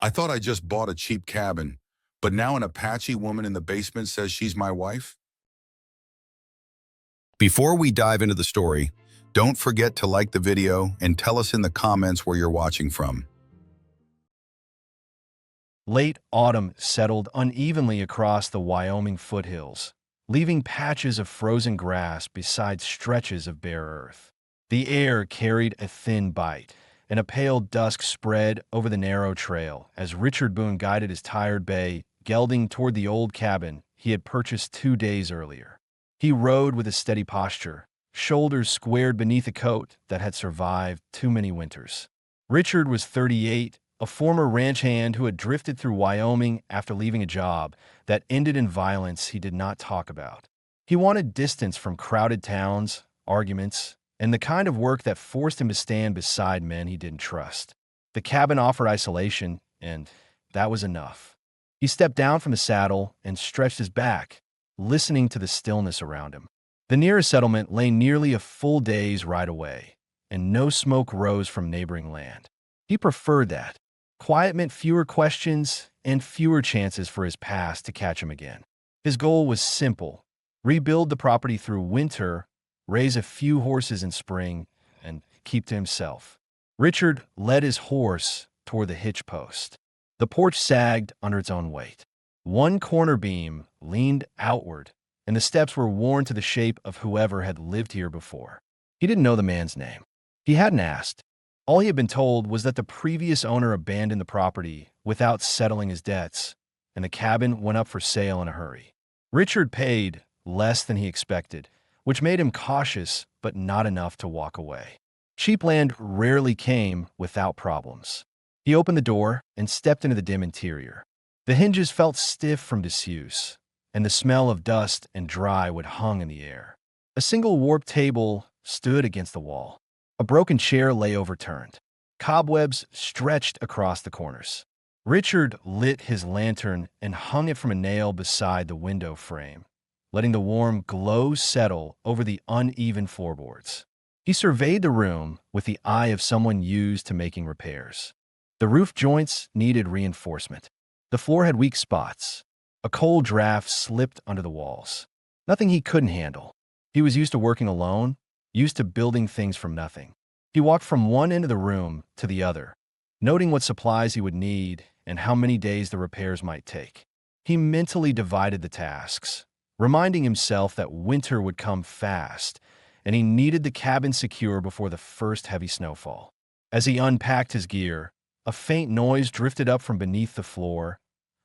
I thought I just bought a cheap cabin, but now an Apache woman in the basement says she's my wife? Before we dive into the story, don't forget to like the video and tell us in the comments where you're watching from. Late autumn settled unevenly across the Wyoming foothills, leaving patches of frozen grass beside stretches of bare earth. The air carried a thin bite, and a pale dusk spread over the narrow trail as Richard Boone guided his tired bay, gelding toward the old cabin he had purchased 2 days earlier. He rode with a steady posture, shoulders squared beneath a coat that had survived too many winters. Richard was 38, a former ranch hand who had drifted through Wyoming after leaving a job that ended in violence he did not talk about. He wanted distance from crowded towns, arguments, and the kind of work that forced him to stand beside men he didn't trust. The cabin offered isolation, and that was enough. He stepped down from the saddle and stretched his back, listening to the stillness around him. The nearest settlement lay nearly a full day's ride away, and no smoke rose from neighboring land. He preferred that. Quiet meant fewer questions and fewer chances for his past to catch him again. His goal was simple: rebuild the property through winter, raise a few horses in spring, and keep to himself. Richard led his horse toward the hitch post. The porch sagged under its own weight. One corner beam leaned outward, and the steps were worn to the shape of whoever had lived here before. He didn't know the man's name. He hadn't asked. All he had been told was that the previous owner abandoned the property without settling his debts, and the cabin went up for sale in a hurry. Richard paid less than he expected, which made him cautious but not enough to walk away. Cheap land rarely came without problems. He opened the door and stepped into the dim interior. The hinges felt stiff from disuse, and the smell of dust and drywood hung in the air. A single warped table stood against the wall. A broken chair lay overturned. Cobwebs stretched across the corners. Richard lit his lantern and hung it from a nail beside the window frame, letting the warm glow settle over the uneven floorboards. He surveyed the room with the eye of someone used to making repairs. The roof joints needed reinforcement. The floor had weak spots. A cold draft slipped under the walls. Nothing he couldn't handle. He was used to working alone, used to building things from nothing. He walked from one end of the room to the other, noting what supplies he would need and how many days the repairs might take. He mentally divided the tasks, reminding himself that winter would come fast, and he needed the cabin secure before the first heavy snowfall. As he unpacked his gear, a faint noise drifted up from beneath the floor,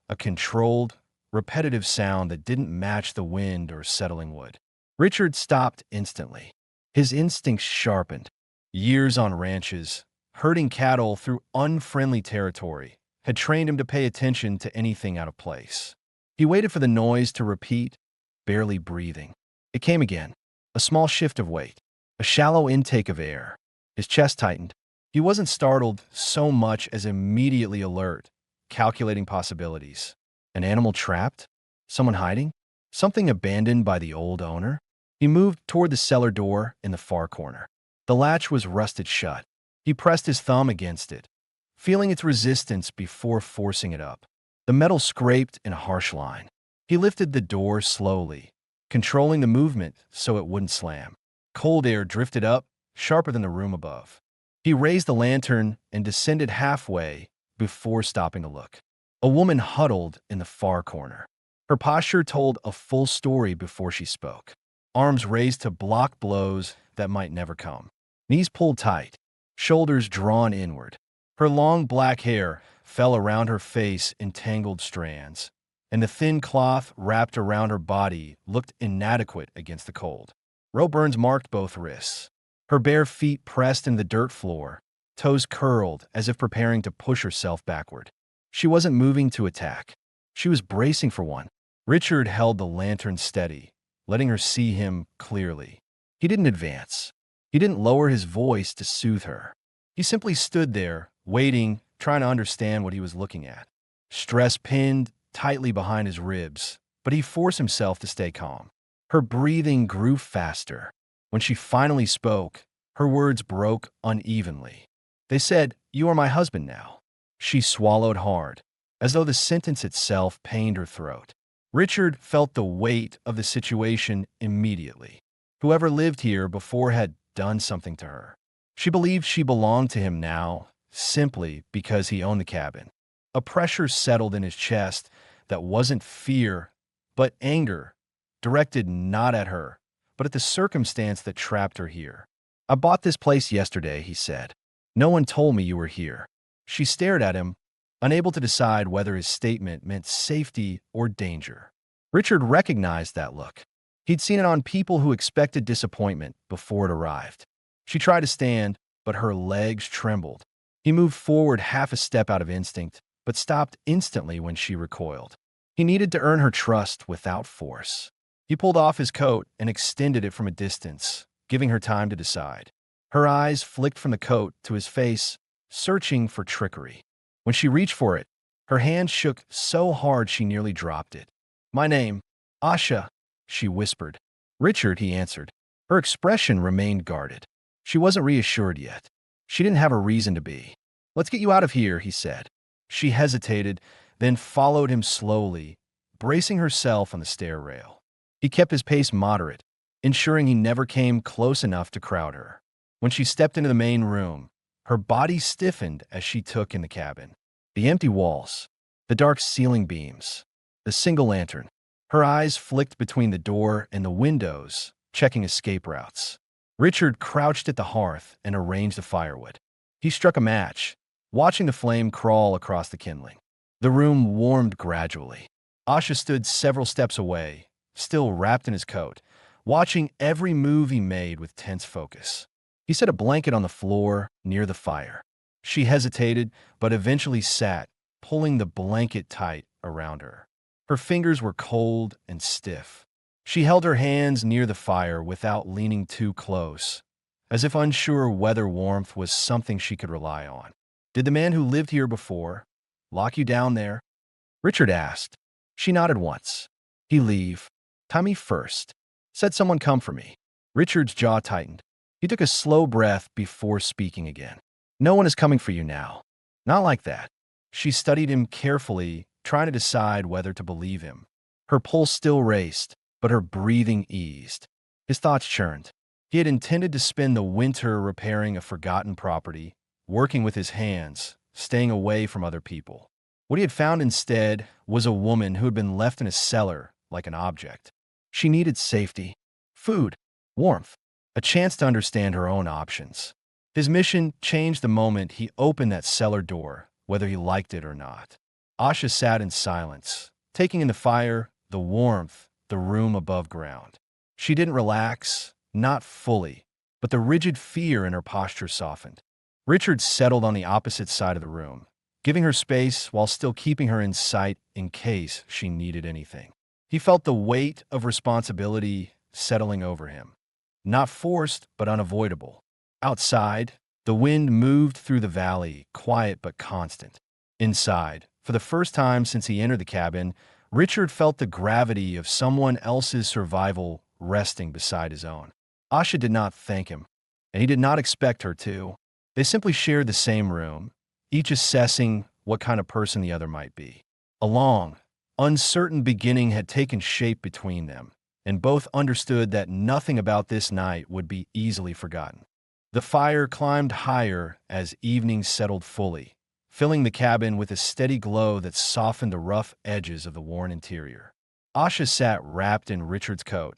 a controlled, repetitive sound that didn't match the wind or settling wood. Richard stopped instantly. His instincts sharpened. Years on ranches, herding cattle through unfriendly territory, had trained him to pay attention to anything out of place. He waited for the noise to repeat, barely breathing. It came again, a small shift of weight, a shallow intake of air. His chest tightened. He wasn't startled so much as immediately alert, calculating possibilities. An animal trapped? Someone hiding? Something abandoned by the old owner? He moved toward the cellar door in the far corner. The latch was rusted shut. He pressed his thumb against it, feeling its resistance before forcing it up. The metal scraped in a harsh line. He lifted the door slowly, controlling the movement so it wouldn't slam. Cold air drifted up, sharper than the room above. He raised the lantern and descended halfway before stopping to look. A woman huddled in the far corner. Her posture told a full story before she spoke. Arms raised to block blows that might never come. Knees pulled tight, shoulders drawn inward. Her long black hair fell around her face in tangled strands, and the thin cloth wrapped around her body looked inadequate against the cold. Raw burns marked both wrists. Her bare feet pressed in the dirt floor, toes curled as if preparing to push herself backward. She wasn't moving to attack. She was bracing for one. Richard held the lantern steady, letting her see him clearly. He didn't advance. He didn't lower his voice to soothe her. He simply stood there, waiting, trying to understand what he was looking at. Stress pinned tightly behind his ribs, but he forced himself to stay calm. Her breathing grew faster. When she finally spoke, her words broke unevenly. They said, "You are my husband now." She swallowed hard, as though the sentence itself pained her throat. Richard felt the weight of the situation immediately. Whoever lived here before had done something to her. She believed she belonged to him now, simply because he owned the cabin. A pressure settled in his chest that wasn't fear, but anger, directed not at her, but at the circumstance that trapped her here. "I bought this place yesterday," he said. "No one told me you were here." She stared at him, unable to decide whether his statement meant safety or danger. Richard recognized that look. He'd seen it on people who expected disappointment before it arrived. She tried to stand, but her legs trembled. He moved forward half a step out of instinct, but stopped instantly when she recoiled. He needed to earn her trust without force. He pulled off his coat and extended it from a distance, giving her time to decide. Her eyes flicked from the coat to his face, searching for trickery. When she reached for it, her hand shook so hard she nearly dropped it. "My name, Asha," she whispered. "Richard," he answered. Her expression remained guarded. She wasn't reassured yet. She didn't have a reason to be. "Let's get you out of here," he said. She hesitated, then followed him slowly, bracing herself on the stair rail. He kept his pace moderate, ensuring he never came close enough to crowd her. When she stepped into the main room, her body stiffened as she took in the cabin. The empty walls, the dark ceiling beams, the single lantern. Her eyes flicked between the door and the windows, checking escape routes. Richard crouched at the hearth and arranged the firewood. He struck a match, watching the flame crawl across the kindling. The room warmed gradually. Asha stood several steps away, still wrapped in his coat, watching every move he made with tense focus. He set a blanket on the floor near the fire. She hesitated, but eventually sat, pulling the blanket tight around her. Her fingers were cold and stiff. She held her hands near the fire without leaning too close, as if unsure whether warmth was something she could rely on. "Did the man who lived here before lock you down there?" Richard asked. She nodded once. "He leave. Tommy first. Said someone come for me." Richard's jaw tightened. He took a slow breath before speaking again. "No one is coming for you now. Not like that." She studied him carefully, trying to decide whether to believe him. Her pulse still raced, but her breathing eased. His thoughts churned. He had intended to spend the winter repairing a forgotten property, working with his hands, staying away from other people. What he had found instead was a woman who had been left in a cellar like an object. She needed safety, food, warmth, a chance to understand her own options. His mission changed the moment he opened that cellar door, whether he liked it or not. Asha sat in silence, taking in the fire, the warmth, the room above ground. She didn't relax, not fully, but the rigid fear in her posture softened. Richard settled on the opposite side of the room, giving her space while still keeping her in sight in case she needed anything. He felt the weight of responsibility settling over him. Not forced, but unavoidable. Outside, the wind moved through the valley, quiet but constant. Inside, for the first time since he entered the cabin, Richard felt the gravity of someone else's survival resting beside his own. Asha did not thank him, and he did not expect her to. They simply shared the same room, each assessing what kind of person the other might be. A long, uncertain beginning had taken shape between them, and both understood that nothing about this night would be easily forgotten. The fire climbed higher as evening settled fully, filling the cabin with a steady glow that softened the rough edges of the worn interior. Asha sat wrapped in Richard's coat,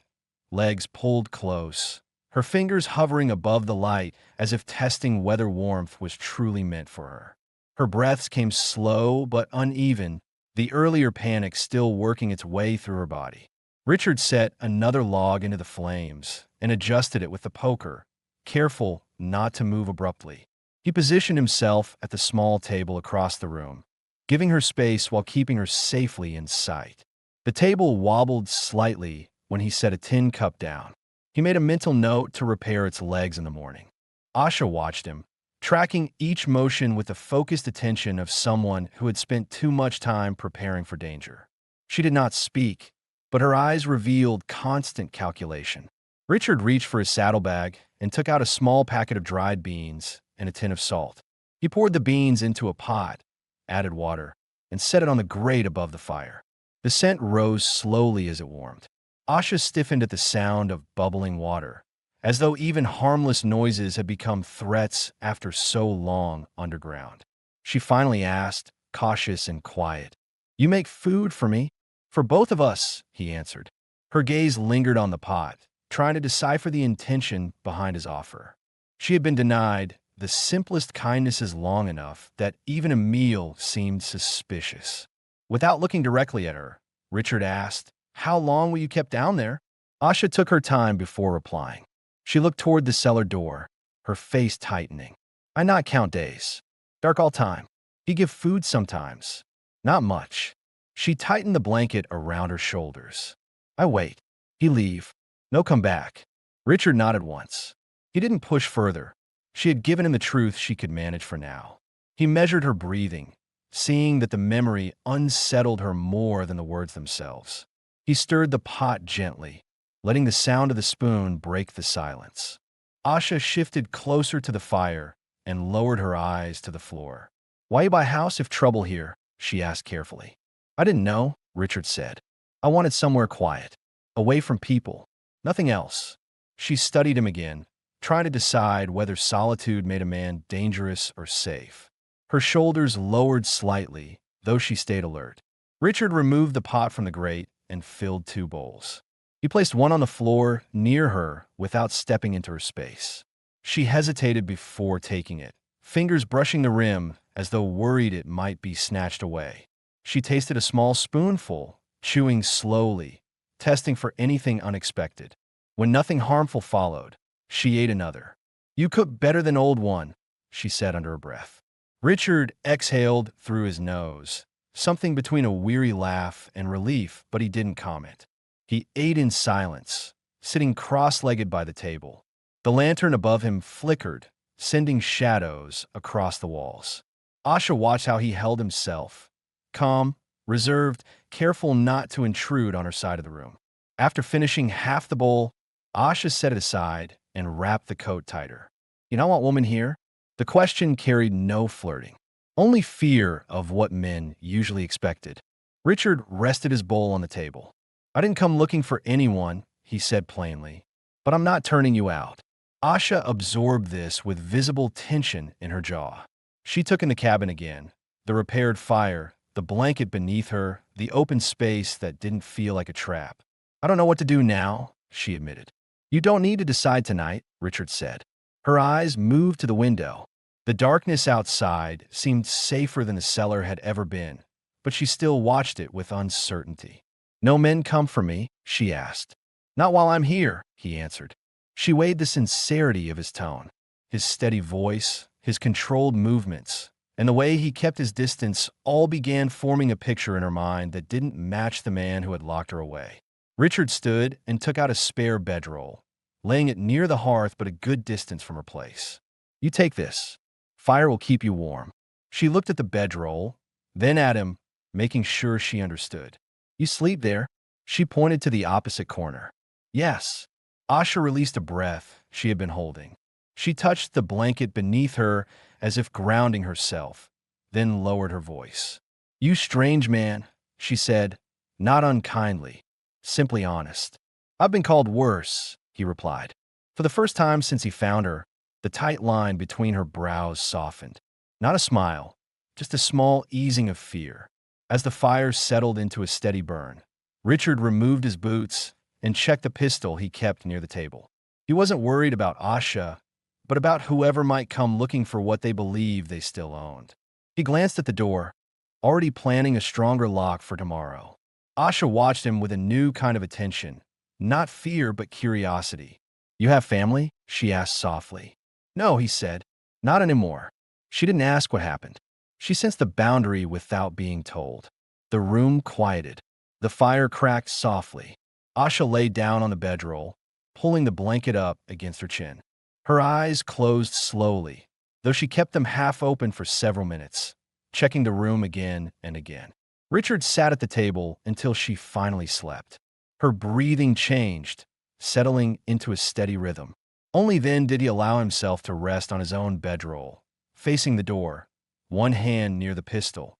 legs pulled close, her fingers hovering above the light as if testing whether warmth was truly meant for her. Her breaths came slow but uneven, the earlier panic still working its way through her body. Richard set another log into the flames and adjusted it with the poker, careful not to move abruptly. He positioned himself at the small table across the room, giving her space while keeping her safely in sight. The table wobbled slightly when he set a tin cup down. He made a mental note to repair its legs in the morning. Asha watched him, tracking each motion with the focused attention of someone who had spent too much time preparing for danger. She did not speak, but her eyes revealed constant calculation. Richard reached for his saddlebag and took out a small packet of dried beans and a tin of salt. He poured the beans into a pot, added water, and set it on the grate above the fire. The scent rose slowly as it warmed. Asha stiffened at the sound of bubbling water, as though even harmless noises had become threats after so long underground. She finally asked, cautious and quiet, "You make food for me?" "For both of us," he answered. Her gaze lingered on the pot, trying to decipher the intention behind his offer. She had been denied the simplest kindnesses long enough that even a meal seemed suspicious. Without looking directly at her, Richard asked, "How long were you kept down there?" Asha took her time before replying. She looked toward the cellar door, her face tightening. "I not count days. Dark all time. He give food sometimes. Not much." She tightened the blanket around her shoulders. "I wait. He leave. No come back." Richard nodded once. He didn't push further. She had given him the truth she could manage for now. He measured her breathing, seeing that the memory unsettled her more than the words themselves. He stirred the pot gently, letting the sound of the spoon break the silence. Asha shifted closer to the fire and lowered her eyes to the floor. "Why you buy house if trouble here?" she asked carefully. "I didn't know," Richard said. "I wanted somewhere quiet, away from people. Nothing else." She studied him again, trying to decide whether solitude made a man dangerous or safe. Her shoulders lowered slightly, though she stayed alert. Richard removed the pot from the grate and filled 2 bowls. He placed one on the floor near her without stepping into her space. She hesitated before taking it, fingers brushing the rim as though worried it might be snatched away. She tasted a small spoonful, chewing slowly, testing for anything unexpected. When nothing harmful followed, she ate another. "You cook better than old one," she said under her breath. Richard exhaled through his nose, something between a weary laugh and relief, but he didn't comment. He ate in silence, sitting cross-legged by the table. The lantern above him flickered, sending shadows across the walls. Asha watched how he held himself, calm, reserved, careful not to intrude on her side of the room. After finishing half the bowl, Asha set it aside and wrapped the coat tighter. "You don't want woman here?" The question carried no flirting, only fear of what men usually expected. Richard rested his bowl on the table. "I didn't come looking for anyone," he said plainly, "but I'm not turning you out." Asha absorbed this with visible tension in her jaw. She took in the cabin again, the repaired fire, the blanket beneath her, the open space that didn't feel like a trap. "I don't know what to do now," she admitted. "You don't need to decide tonight," Richard said. Her eyes moved to the window. The darkness outside seemed safer than the cellar had ever been, but she still watched it with uncertainty. "No men come for me?" she asked. "Not while I'm here," he answered. She weighed the sincerity of his tone, his steady voice, his controlled movements, and the way he kept his distance all began forming a picture in her mind that didn't match the man who had locked her away. Richard stood and took out a spare bedroll, laying it near the hearth but a good distance from her place. "You take this. Fire will keep you warm." She looked at the bedroll, then at him, making sure she understood. "You sleep there?" She pointed to the opposite corner. "Yes." Asha released a breath she had been holding. She touched the blanket beneath her as if grounding herself, then lowered her voice. "You strange man," she said, not unkindly, simply honest. "I've been called worse," he replied. For the first time since he found her, the tight line between her brows softened. Not a smile, just a small easing of fear. As the fire settled into a steady burn, Richard removed his boots and checked the pistol he kept near the table. He wasn't worried about Asha, but about whoever might come looking for what they believed they still owned. He glanced at the door, already planning a stronger lock for tomorrow. Asha watched him with a new kind of attention, not fear but curiosity. "You have family?" she asked softly. "No," he said, "not anymore." She didn't ask what happened. She sensed the boundary without being told. The room quieted. The fire cracked softly. Asha lay down on the bedroll, pulling the blanket up against her chin. Her eyes closed slowly, though she kept them half open for several minutes, checking the room again and again. Richard sat at the table until she finally slept. Her breathing changed, settling into a steady rhythm. Only then did he allow himself to rest on his own bedroll, facing the door, one hand near the pistol,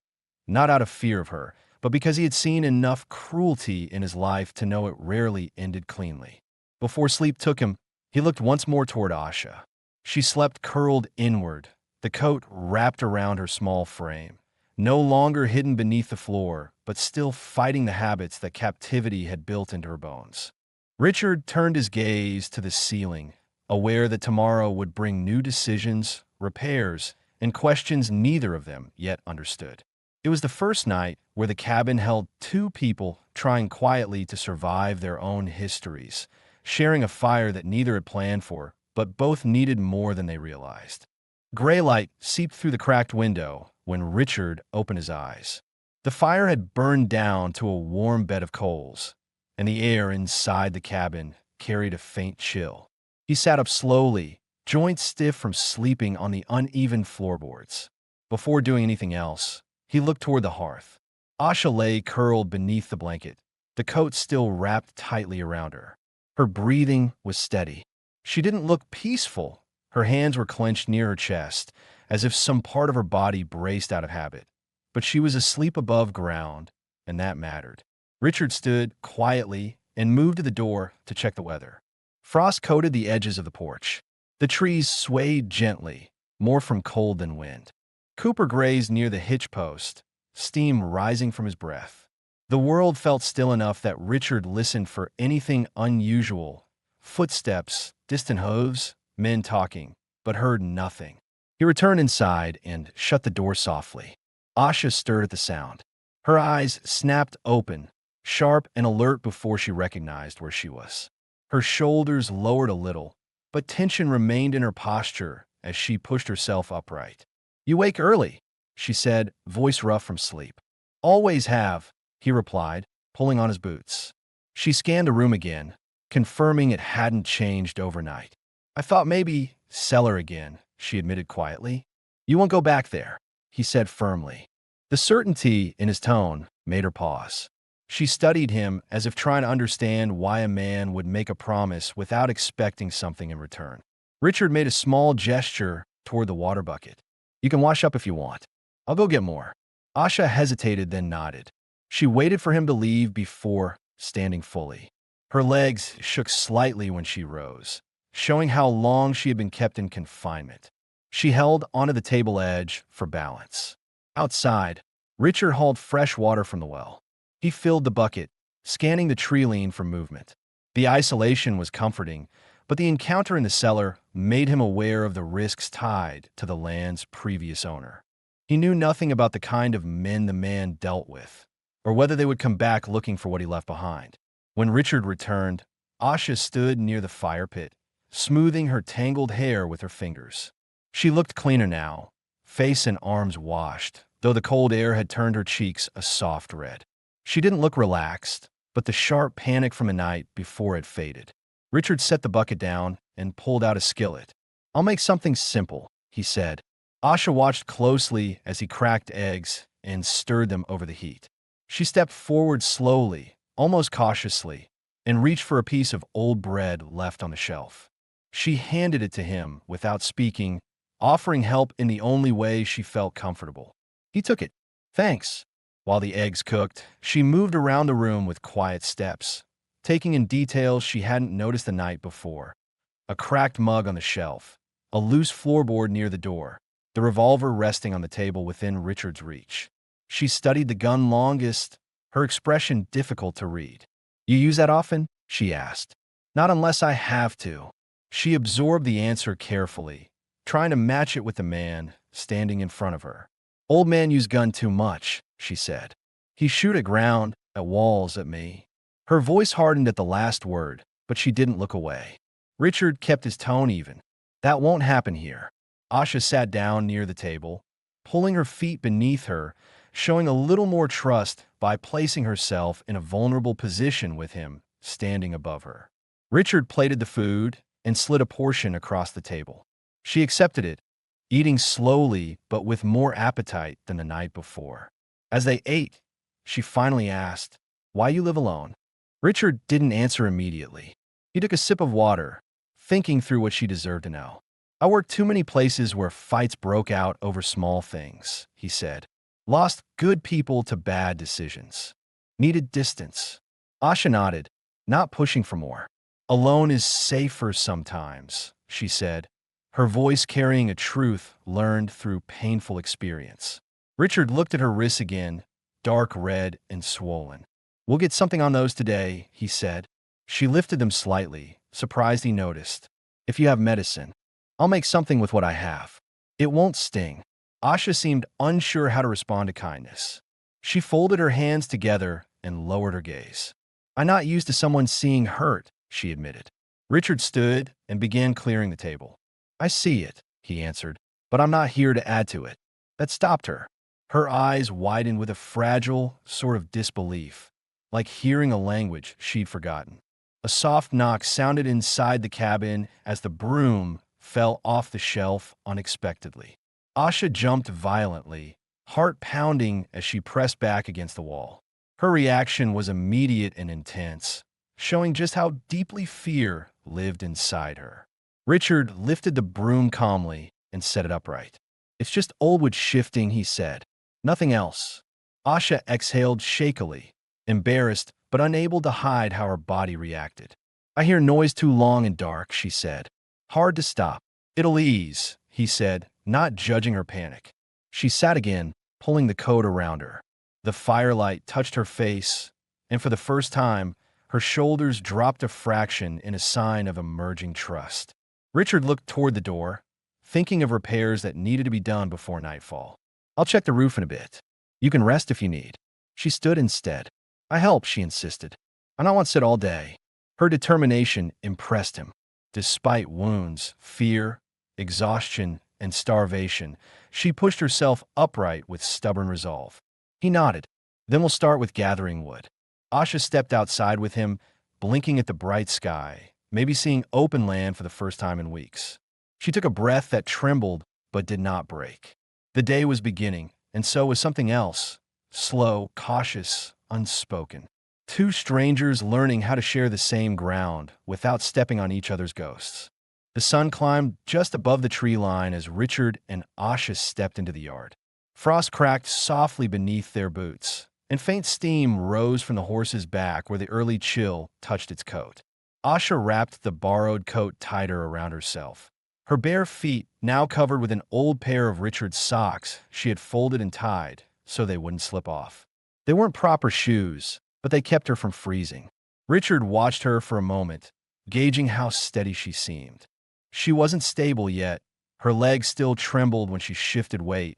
not out of fear of her, but because he had seen enough cruelty in his life to know it rarely ended cleanly. Before sleep took him, he looked once more toward Asha. She slept curled inward, the coat wrapped around her small frame, no longer hidden beneath the floor, but still fighting the habits that captivity had built into her bones. Richard turned his gaze to the ceiling, aware that tomorrow would bring new decisions, repairs, and questions neither of them yet understood. It was the first night where the cabin held two people trying quietly to survive their own histories, sharing a fire that neither had planned for, but both needed more than they realized. Gray light seeped through the cracked window when Richard opened his eyes. The fire had burned down to a warm bed of coals, and the air inside the cabin carried a faint chill. He sat up slowly, joints stiff from sleeping on the uneven floorboards. Before doing anything else, he looked toward the hearth. Asha lay curled beneath the blanket, the coat still wrapped tightly around her. Her breathing was steady. She didn't look peaceful. Her hands were clenched near her chest, as if some part of her body braced out of habit. But she was asleep above ground, and that mattered. Richard stood quietly and moved to the door to check the weather. Frost coated the edges of the porch. The trees swayed gently, more from cold than wind. Cooper grazed near the hitch post, steam rising from his breath. The world felt still enough that Richard listened for anything unusual. Footsteps, distant hooves, men talking, but heard nothing. He returned inside and shut the door softly. Asha stirred at the sound. Her eyes snapped open, sharp and alert before she recognized where she was. Her shoulders lowered a little, but tension remained in her posture as she pushed herself upright. "You wake early," she said, voice rough from sleep. "Always have," he replied, pulling on his boots. She scanned the room again, confirming it hadn't changed overnight. "I thought maybe cellar again," she admitted quietly. "You won't go back there," he said firmly. The certainty in his tone made her pause. She studied him as if trying to understand why a man would make a promise without expecting something in return. Richard made a small gesture toward the water bucket. "You can wash up if you want. I'll go get more." Asha hesitated, then nodded. She waited for him to leave before standing fully. Her legs shook slightly when she rose, showing how long she had been kept in confinement. She held onto the table edge for balance. Outside, Richard hauled fresh water from the well. He filled the bucket, scanning the tree line for movement. The isolation was comforting, but the encounter in the cellar made him aware of the risks tied to the land's previous owner. He knew nothing about the kind of men the man dealt with, or whether they would come back looking for what he left behind. When Richard returned, Asha stood near the fire pit, smoothing her tangled hair with her fingers. She looked cleaner now, face and arms washed, though the cold air had turned her cheeks a soft red. She didn't look relaxed, but the sharp panic from the night before had faded. Richard set the bucket down and pulled out a skillet. "I'll make something simple," he said. Asha watched closely as he cracked eggs and stirred them over the heat. She stepped forward slowly, almost cautiously, and reached for a piece of old bread left on the shelf. She handed it to him without speaking, offering help in the only way she felt comfortable. He took it. "Thanks." While the eggs cooked, she moved around the room with quiet steps, taking in details she hadn't noticed the night before. A cracked mug on the shelf, a loose floorboard near the door, the revolver resting on the table within Richard's reach. She studied the gun longest, her expression difficult to read. "You use that often?" she asked. "Not unless I have to." She absorbed the answer carefully, trying to match it with the man standing in front of her. "Old man use gun too much," she said. "He shoot at ground, at walls, at me." Her voice hardened at the last word, but she didn't look away. Richard kept his tone even. "That won't happen here." Asha sat down near the table, pulling her feet beneath her, showing a little more trust by placing herself in a vulnerable position with him standing above her. Richard plated the food and slid a portion across the table. She accepted it, eating slowly but with more appetite than the night before. As they ate, she finally asked, "Why you live alone?" Richard didn't answer immediately. He took a sip of water, thinking through what she deserved to know. "I worked too many places where fights broke out over small things," he said. Lost good people to bad decisions. Needed distance. Asha nodded, not pushing for more. Alone is safer sometimes, she said, her voice carrying a truth learned through painful experience. Richard looked at her wrists again, dark red and swollen. We'll get something on those today, he said. She lifted them slightly, surprised he noticed. If you have medicine, I'll make something with what I have. It won't sting. Asha seemed unsure how to respond to kindness. She folded her hands together and lowered her gaze. I'm not used to someone seeing hurt, she admitted. Richard stood and began clearing the table. I see it, he answered, but I'm not here to add to it. That stopped her. Her eyes widened with a fragile sort of disbelief, like hearing a language she'd forgotten. A soft knock sounded inside the cabin as the broom fell off the shelf unexpectedly. Asha jumped violently, heart pounding as she pressed back against the wall. Her reaction was immediate and intense, showing just how deeply fear lived inside her. Richard lifted the broom calmly and set it upright. It's just old wood shifting, he said. Nothing else. Asha exhaled shakily, embarrassed but unable to hide how her body reacted. I hear noise too long and dark, she said. Hard to stop. It'll ease, he said, not judging her panic. She sat again, pulling the coat around her. The firelight touched her face, and for the first time, her shoulders dropped a fraction in a sign of emerging trust. Richard looked toward the door, thinking of repairs that needed to be done before nightfall. I'll check the roof in a bit. You can rest if you need. She stood instead. I help, she insisted. I don't want to sit all day. Her determination impressed him. Despite wounds, fear, exhaustion, and starvation, she pushed herself upright with stubborn resolve. He nodded. Then we'll start with gathering wood. Asha stepped outside with him, blinking at the bright sky, maybe seeing open land for the first time in weeks. She took a breath that trembled but did not break. The day was beginning, and so was something else. Slow, cautious, unspoken. Two strangers learning how to share the same ground without stepping on each other's ghosts. The sun climbed just above the tree line as Richard and Asha stepped into the yard. Frost cracked softly beneath their boots, and faint steam rose from the horse's back where the early chill touched its coat. Asha wrapped the borrowed coat tighter around herself. Her bare feet, now covered with an old pair of Richard's socks she had folded and tied so they wouldn't slip off. They weren't proper shoes, but they kept her from freezing. Richard watched her for a moment, gauging how steady she seemed. She wasn't stable yet. Her legs still trembled when she shifted weight,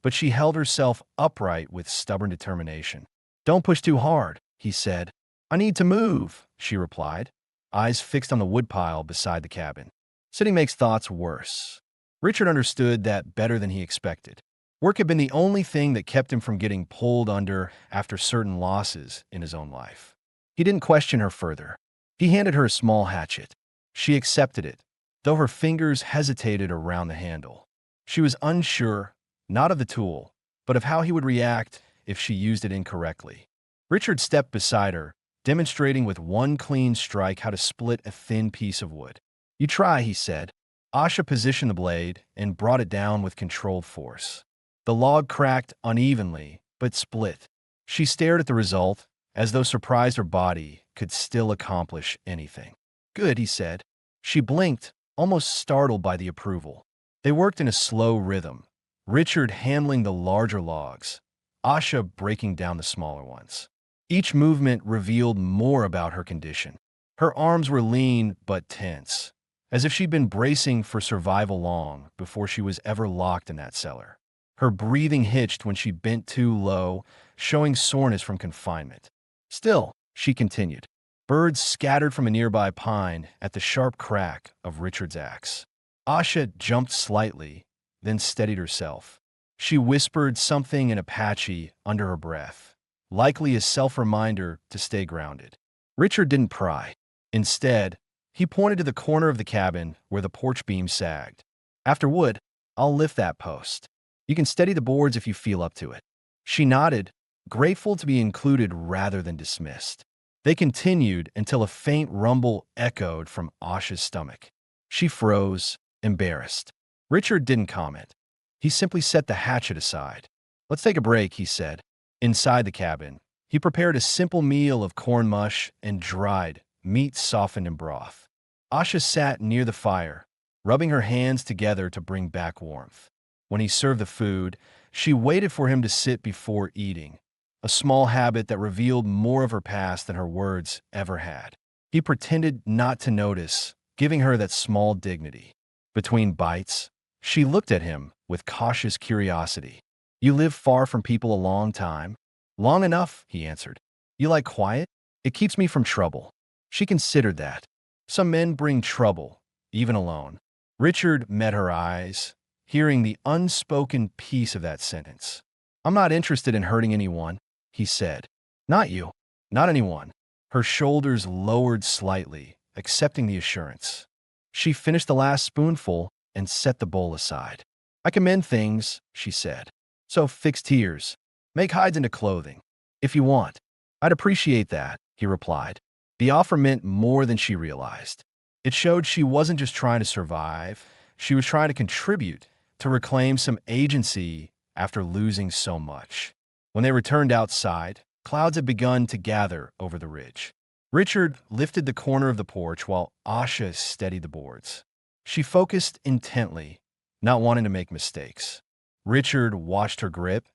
but she held herself upright with stubborn determination. Don't push too hard, he said. I need to move, she replied, eyes fixed on the woodpile beside the cabin. Sitting makes thoughts worse. Richard understood that better than he expected. Work had been the only thing that kept him from getting pulled under after certain losses in his own life. He didn't question her further. He handed her a small hatchet. She accepted it, though her fingers hesitated around the handle. She was unsure, not of the tool, but of how he would react if she used it incorrectly. Richard stepped beside her, demonstrating with one clean strike how to split a thin piece of wood. You try, he said. Asha positioned the blade and brought it down with controlled force. The log cracked unevenly, but split. She stared at the result, as though surprised her body could still accomplish anything. Good, he said. She blinked, almost startled by the approval. They worked in a slow rhythm, Richard handling the larger logs, Asha breaking down the smaller ones. Each movement revealed more about her condition. Her arms were lean but tense, as if she'd been bracing for survival long before she was ever locked in that cellar. Her breathing hitched when she bent too low, showing soreness from confinement. Still, she continued. Birds scattered from a nearby pine at the sharp crack of Richard's axe. Asha jumped slightly, then steadied herself. She whispered something in Apache under her breath, likely a self-reminder to stay grounded. Richard didn't pry. Instead, he pointed to the corner of the cabin where the porch beam sagged. After wood, I'll lift that post. You can steady the boards if you feel up to it. She nodded, grateful to be included rather than dismissed. They continued until a faint rumble echoed from Asha's stomach. She froze, embarrassed. Richard didn't comment. He simply set the hatchet aside. Let's take a break, he said. Inside the cabin, he prepared a simple meal of corn mush and dried meat softened in broth. Asha sat near the fire, rubbing her hands together to bring back warmth. When he served the food, she waited for him to sit before eating, a small habit that revealed more of her past than her words ever had. He pretended not to notice, giving her that small dignity. Between bites, she looked at him with cautious curiosity. You live far from people a long time? Long enough, he answered. You like quiet? It keeps me from trouble. She considered that. Some men bring trouble, even alone. Richard met her eyes, hearing the unspoken peace of that sentence. I'm not interested in hurting anyone, he said. Not you. Not anyone. Her shoulders lowered slightly, accepting the assurance. She finished the last spoonful and set the bowl aside. I can mend things, she said. So fix tears. Make hides into clothing. If you want. I'd appreciate that, he replied. The offer meant more than she realized. It showed she wasn't just trying to survive, she was trying to contribute, to reclaim some agency after losing so much. When they returned outside, clouds had begun to gather over the ridge. Richard lifted the corner of the porch while Asha steadied the boards. She focused intently, not wanting to make mistakes. Richard watched her grip,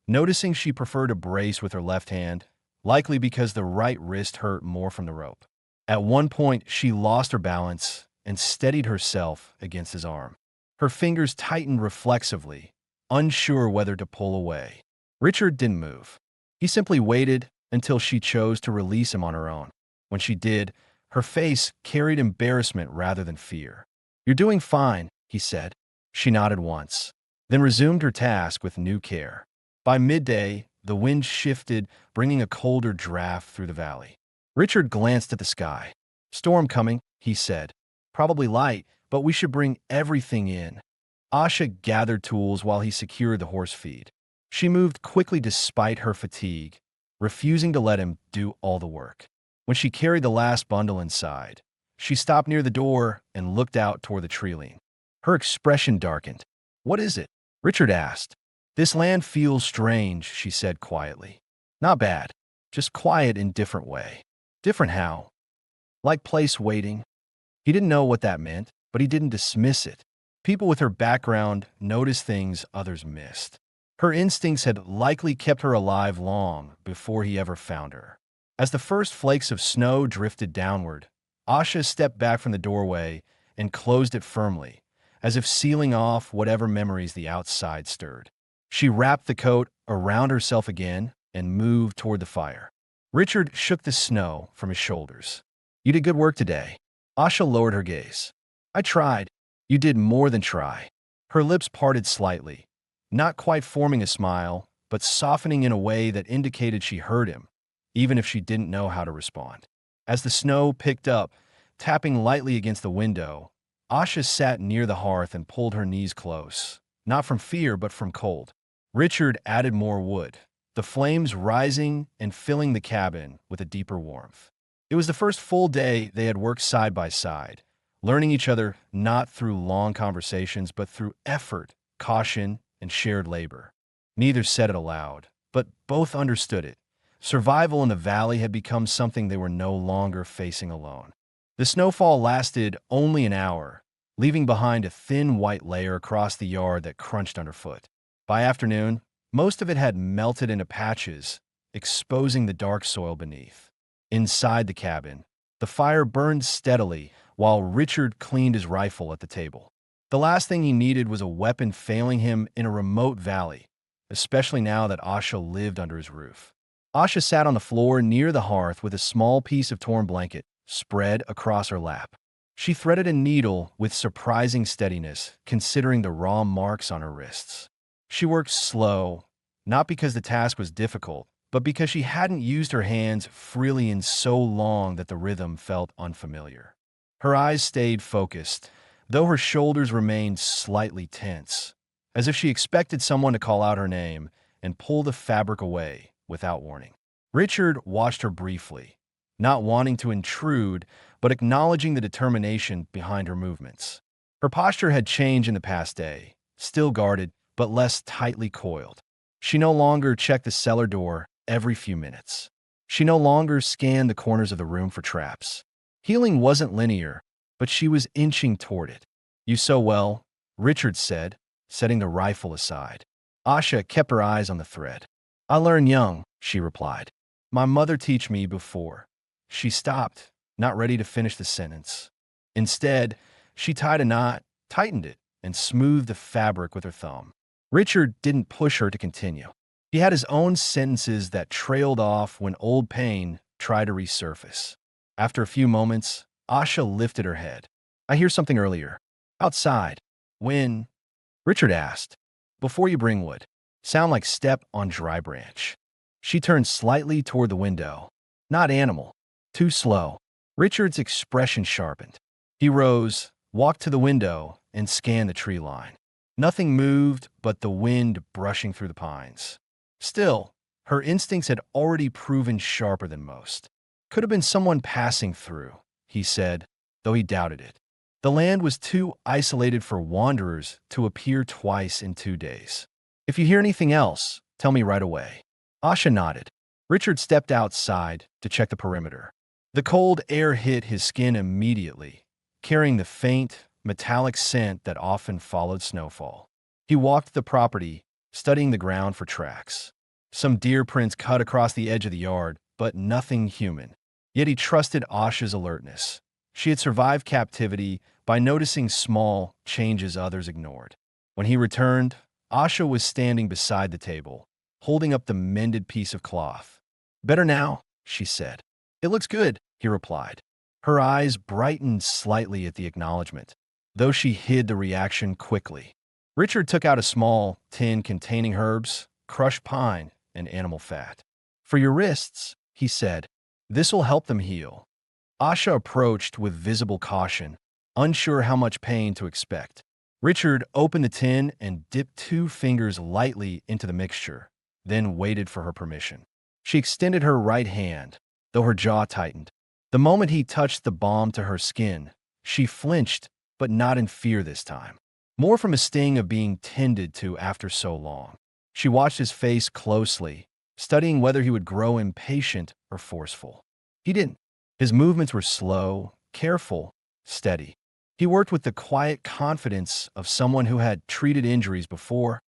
noticing she preferred to brace with her left hand, likely because the right wrist hurt more from the rope. At one point, she lost her balance and steadied herself against his arm. Her fingers tightened reflexively, unsure whether to pull away. Richard didn't move. He simply waited until she chose to release him on her own. When she did, her face carried embarrassment rather than fear. You're doing fine, he said. She nodded once, then resumed her task with new care. By midday, the wind shifted, bringing a colder draft through the valley. Richard glanced at the sky. Storm coming, he said. Probably light, but we should bring everything in. Asha gathered tools while he secured the horse feed. She moved quickly despite her fatigue, refusing to let him do all the work. When she carried the last bundle inside, she stopped near the door and looked out toward the tree-line. Her expression darkened. What is it? Richard asked. This land feels strange, she said quietly. Not bad, just quiet in different way. Different how? Like place waiting. He didn't know what that meant, but he didn't dismiss it. People with her background noticed things others missed. Her instincts had likely kept her alive long before he ever found her. As the first flakes of snow drifted downward, Asha stepped back from the doorway and closed it firmly, as if sealing off whatever memories the outside stirred. She wrapped the coat around herself again and moved toward the fire. Richard shook the snow from his shoulders. You did good work today. Asha lowered her gaze. I tried. You did more than try. Her lips parted slightly, not quite forming a smile, but softening in a way that indicated she heard him, even if she didn't know how to respond. As the snow picked up, tapping lightly against the window, Asha sat near the hearth and pulled her knees close, not from fear but from cold. Richard added more wood, the flames rising and filling the cabin with a deeper warmth. It was the first full day they had worked side by side, learning each other not through long conversations but through effort, caution, and shared labor. Neither said it aloud, but both understood it. Survival in the valley had become something they were no longer facing alone. The snowfall lasted only an hour, leaving behind a thin white layer across the yard that crunched underfoot. By afternoon, most of it had melted into patches, exposing the dark soil beneath. Inside the cabin, the fire burned steadily while Richard cleaned his rifle at the table. The last thing he needed was a weapon failing him in a remote valley, especially now that Asha lived under his roof. Asha sat on the floor near the hearth with a small piece of torn blanket spread across her lap. She threaded a needle with surprising steadiness, considering the raw marks on her wrists. She worked slow, not because the task was difficult, but because she hadn't used her hands freely in so long that the rhythm felt unfamiliar. Her eyes stayed focused, though her shoulders remained slightly tense, as if she expected someone to call out her name and pull the fabric away without warning. Richard watched her briefly, not wanting to intrude, but acknowledging the determination behind her movements. Her posture had changed in the past day, still guarded, but less tightly coiled. She no longer checked the cellar door every few minutes. She no longer scanned the corners of the room for traps. Healing wasn't linear, but she was inching toward it. "You so well," Richard said, setting the rifle aside. Asha kept her eyes on the thread. "I learn young," she replied. "My mother teach me before." She stopped, not ready to finish the sentence. Instead, she tied a knot, tightened it, and smoothed the fabric with her thumb. Richard didn't push her to continue. He had his own sentences that trailed off when old pain tried to resurface. After a few moments, Asha lifted her head. "I hear something earlier. Outside. When?" Richard asked. "Before you bring wood. Sound like step on dry branch." She turned slightly toward the window. "Not animal. Too slow." Richard's expression sharpened. He rose, walked to the window, and scanned the tree line. Nothing moved but the wind brushing through the pines. Still, her instincts had already proven sharper than most. "Could have been someone passing through," he said, though he doubted it. The land was too isolated for wanderers to appear twice in 2 days. "If you hear anything else, tell me right away." Asha nodded. Richard stepped outside to check the perimeter. The cold air hit his skin immediately, carrying the faint, metallic scent that often followed snowfall. He walked the property, studying the ground for tracks. Some deer prints cut across the edge of the yard, but nothing human. Yet he trusted Asha's alertness. She had survived captivity by noticing small changes others ignored. When he returned, Asha was standing beside the table, holding up the mended piece of cloth. "Better now," she said. "It looks good," he replied. Her eyes brightened slightly at the acknowledgement, though she hid the reaction quickly. Richard took out a small tin containing herbs, crushed pine, and animal fat. "For your wrists," he said. "This will help them heal." Asha approached with visible caution, unsure how much pain to expect. Richard opened the tin and dipped 2 fingers lightly into the mixture, then waited for her permission. She extended her right hand, though her jaw tightened. The moment he touched the balm to her skin, she flinched, but not in fear this time. More from a sting of being tended to after so long. She watched his face closely, studying whether he would grow impatient or forceful. He didn't. His movements were slow, careful, steady. He worked with the quiet confidence of someone who had treated injuries before,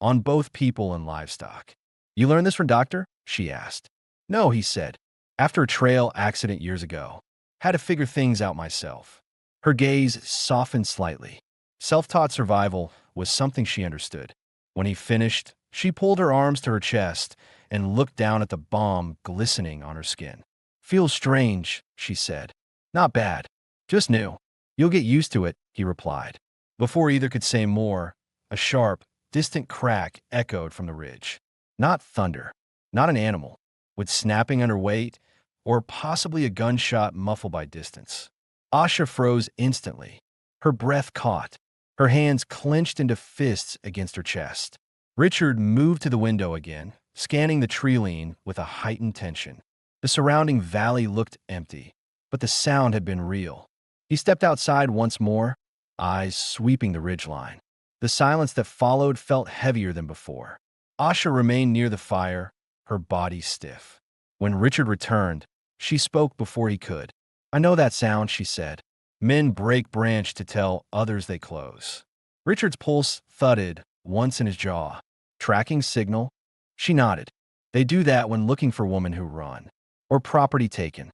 on both people and livestock. "You learned this from Doctor?" she asked. "No," he said. "After a trail accident years ago. Had to figure things out myself." Her gaze softened slightly. Self-taught survival was something she understood. When he finished, she pulled her arms to her chest and looked down at the balm glistening on her skin. "Feels strange," she said. "Not bad. Just new." "You'll get used to it," he replied. Before either could say more, a sharp, distant crack echoed from the ridge. Not thunder, not an animal, with snapping under weight, or possibly a gunshot muffled by distance. Asha froze instantly. Her breath caught. Her hands clenched into fists against her chest. Richard moved to the window again, scanning the tree line with a heightened tension. The surrounding valley looked empty, but the sound had been real. He stepped outside once more, eyes sweeping the ridgeline. The silence that followed felt heavier than before. Asha remained near the fire, her body stiff. When Richard returned, she spoke before he could. "I know that sound," she said. "Men break branch to tell others they close." Richard's pulse thudded once in his jaw. "Tracking signal?" She nodded. "They do that when looking for women who run. Or property taken."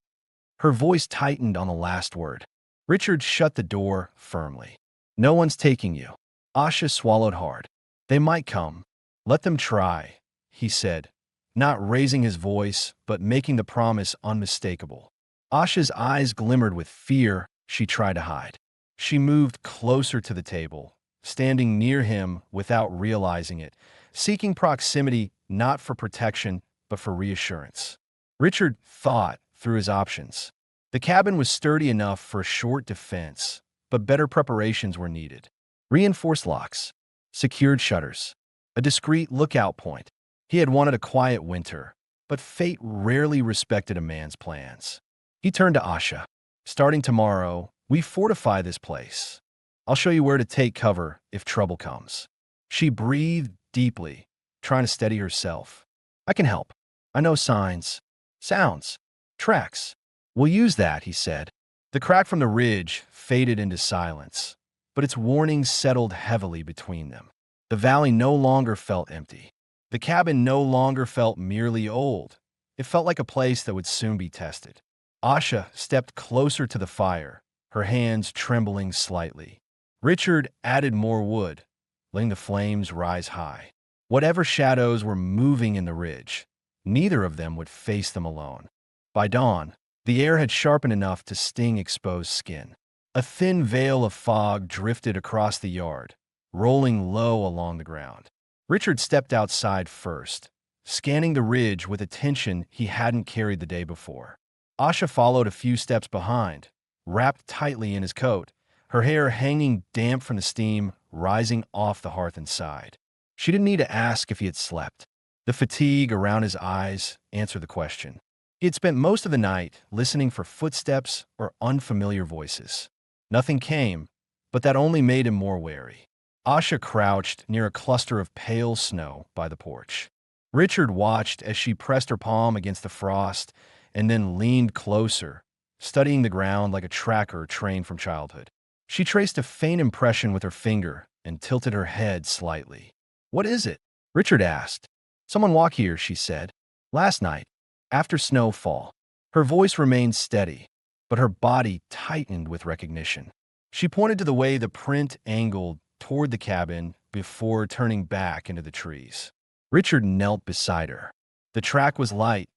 Her voice tightened on the last word. Richard shut the door firmly. "No one's taking you." Asha swallowed hard. "They might come. Let them try," he said, not raising his voice, but making the promise unmistakable. Asha's eyes glimmered with fear she tried to hide. She moved closer to the table, standing near him without realizing it, seeking proximity not for protection, but for reassurance. Richard thought through his options. The cabin was sturdy enough for a short defense, but better preparations were needed. Reinforced locks, secured shutters, a discreet lookout point. He had wanted a quiet winter, but fate rarely respected a man's plans. He turned to Asha. "Starting tomorrow, we fortify this place. I'll show you where to take cover if trouble comes." She breathed deeply, trying to steady herself. I can help. I know signs, sounds, tracks. We'll use that, he said. The crack from the ridge faded into silence, but its warnings settled heavily between them. The valley no longer felt empty. The cabin no longer felt merely old. It felt like a place that would soon be tested. Asha stepped closer to the fire, her hands trembling slightly. Richard added more wood, letting the flames rise high. Whatever shadows were moving in the ridge, neither of them would face them alone. By dawn, the air had sharpened enough to sting exposed skin. A thin veil of fog drifted across the yard, rolling low along the ground. Richard stepped outside first, scanning the ridge with attention he hadn't carried the day before. Asha followed a few steps behind, wrapped tightly in his coat, her hair hanging damp from the steam rising off the hearth inside. She didn't need to ask if he had slept. The fatigue around his eyes answered the question. He had spent most of the night listening for footsteps or unfamiliar voices. Nothing came, but that only made him more wary. Asha crouched near a cluster of pale snow by the porch. Richard watched as she pressed her palm against the frost and then leaned closer, studying the ground like a tracker trained from childhood. She traced a faint impression with her finger and tilted her head slightly. "What is it?" Richard asked. "Someone walk here," she said. "Last night, after snowfall." Her voice remained steady, but her body tightened with recognition. She pointed to the way the print angled toward the cabin before turning back into the trees. Richard knelt beside her. The track was light,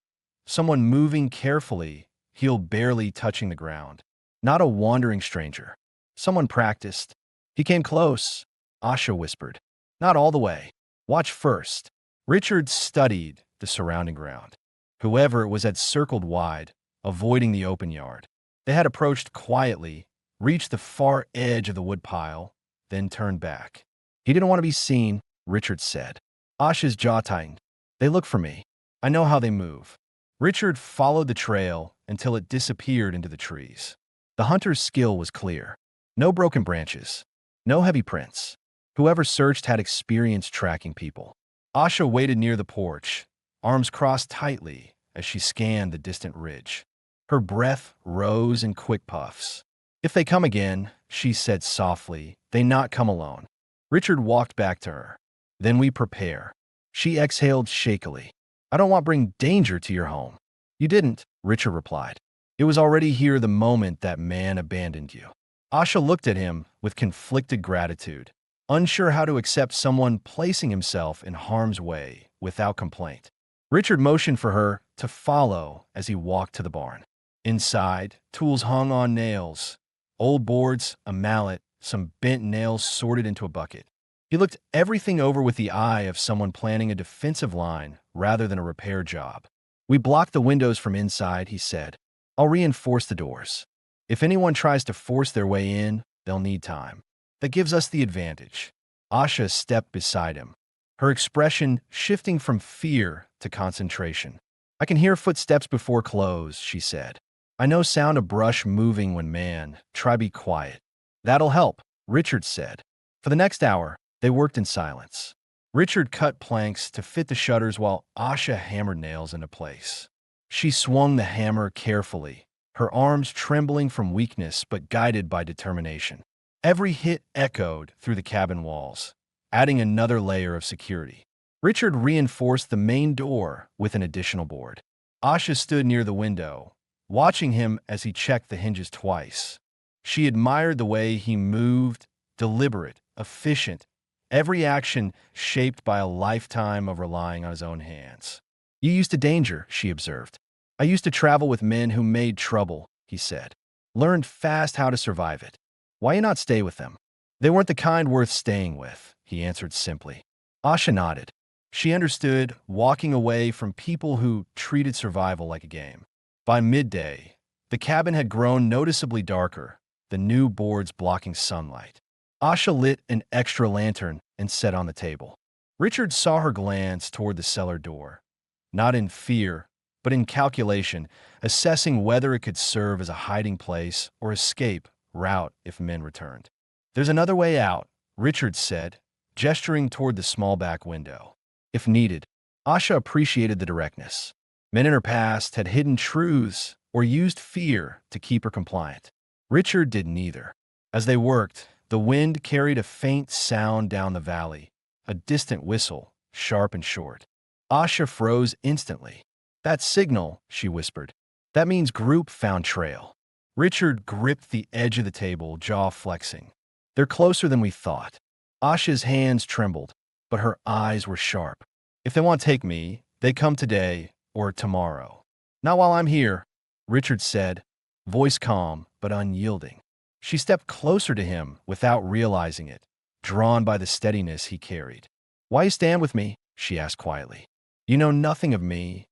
someone moving carefully, heel barely touching the ground. Not a wandering stranger. Someone practiced. He came close, Asha whispered. "Not all the way. Watch first." Richard studied the surrounding ground. Whoever it was had circled wide, avoiding the open yard. They had approached quietly, reached the far edge of the woodpile, then turned back. "He didn't want to be seen," Richard said. Asha's jaw tightened. "They look for me. I know how they move." Richard followed the trail until it disappeared into the trees. The hunter's skill was clear. No broken branches, no heavy prints. Whoever searched had experience tracking people. Asha waited near the porch, arms crossed tightly as she scanned the distant ridge. Her breath rose in quick puffs. "If they come again," she said softly, "they not come alone." Richard walked back to her. "Then we prepare." She exhaled shakily. "I don't want to bring danger to your home." "You didn't," Richard replied. "It was already here the moment that man abandoned you." Asha looked at him with conflicted gratitude, unsure how to accept someone placing himself in harm's way without complaint. Richard motioned for her to follow as he walked to the barn. Inside, tools hung on nails. Old boards, a mallet, some bent nails sorted into a bucket. He looked everything over with the eye of someone planning a defensive line rather than a repair job. "We blocked the windows from inside," he said. "I'll reinforce the doors. If anyone tries to force their way in, they'll need time. That gives us the advantage." Asha stepped beside him, her expression shifting from fear to concentration. "I can hear footsteps before close," she said. "I know sound of brush moving when man. Try be quiet." "That'll help," Richard said. For the next hour, they worked in silence. Richard cut planks to fit the shutters while Asha hammered nails into place. She swung the hammer carefully, her arms trembling from weakness but guided by determination. Every hit echoed through the cabin walls, adding another layer of security. Richard reinforced the main door with an additional board. Asha stood near the window, watching him as he checked the hinges twice. She admired the way he moved, deliberate, efficient, every action shaped by a lifetime of relying on his own hands. "You used to danger," she observed. "I used to travel with men who made trouble," he said. "Learned fast how to survive it. Why not stay with them?" "They weren't the kind worth staying with," he answered simply. Asha nodded. She understood, walking away from people who treated survival like a game. By midday, the cabin had grown noticeably darker, the new boards blocking sunlight. Asha lit an extra lantern and set on the table. Richard saw her glance toward the cellar door, not in fear, but in calculation, assessing whether it could serve as a hiding place or escape route if men returned. "There's another way out," Richard said, gesturing toward the small back window. if needed. Asha appreciated the directness. Men in her past had hidden truths or used fear to keep her compliant. Richard did neither. As they worked, the wind carried a faint sound down the valley, a distant whistle, sharp and short. Asha froze instantly. "That signal," she whispered. "That means group found trail." Richard gripped the edge of the table, jaw flexing. "They're closer than we thought." Asha's hands trembled, but her eyes were sharp. "If they want to take me, they come today or tomorrow. Not while I'm here," Richard said, voice calm but unyielding. She stepped closer to him without realizing it, drawn by the steadiness he carried. "Why you stand with me?" she asked quietly. "You know nothing of me."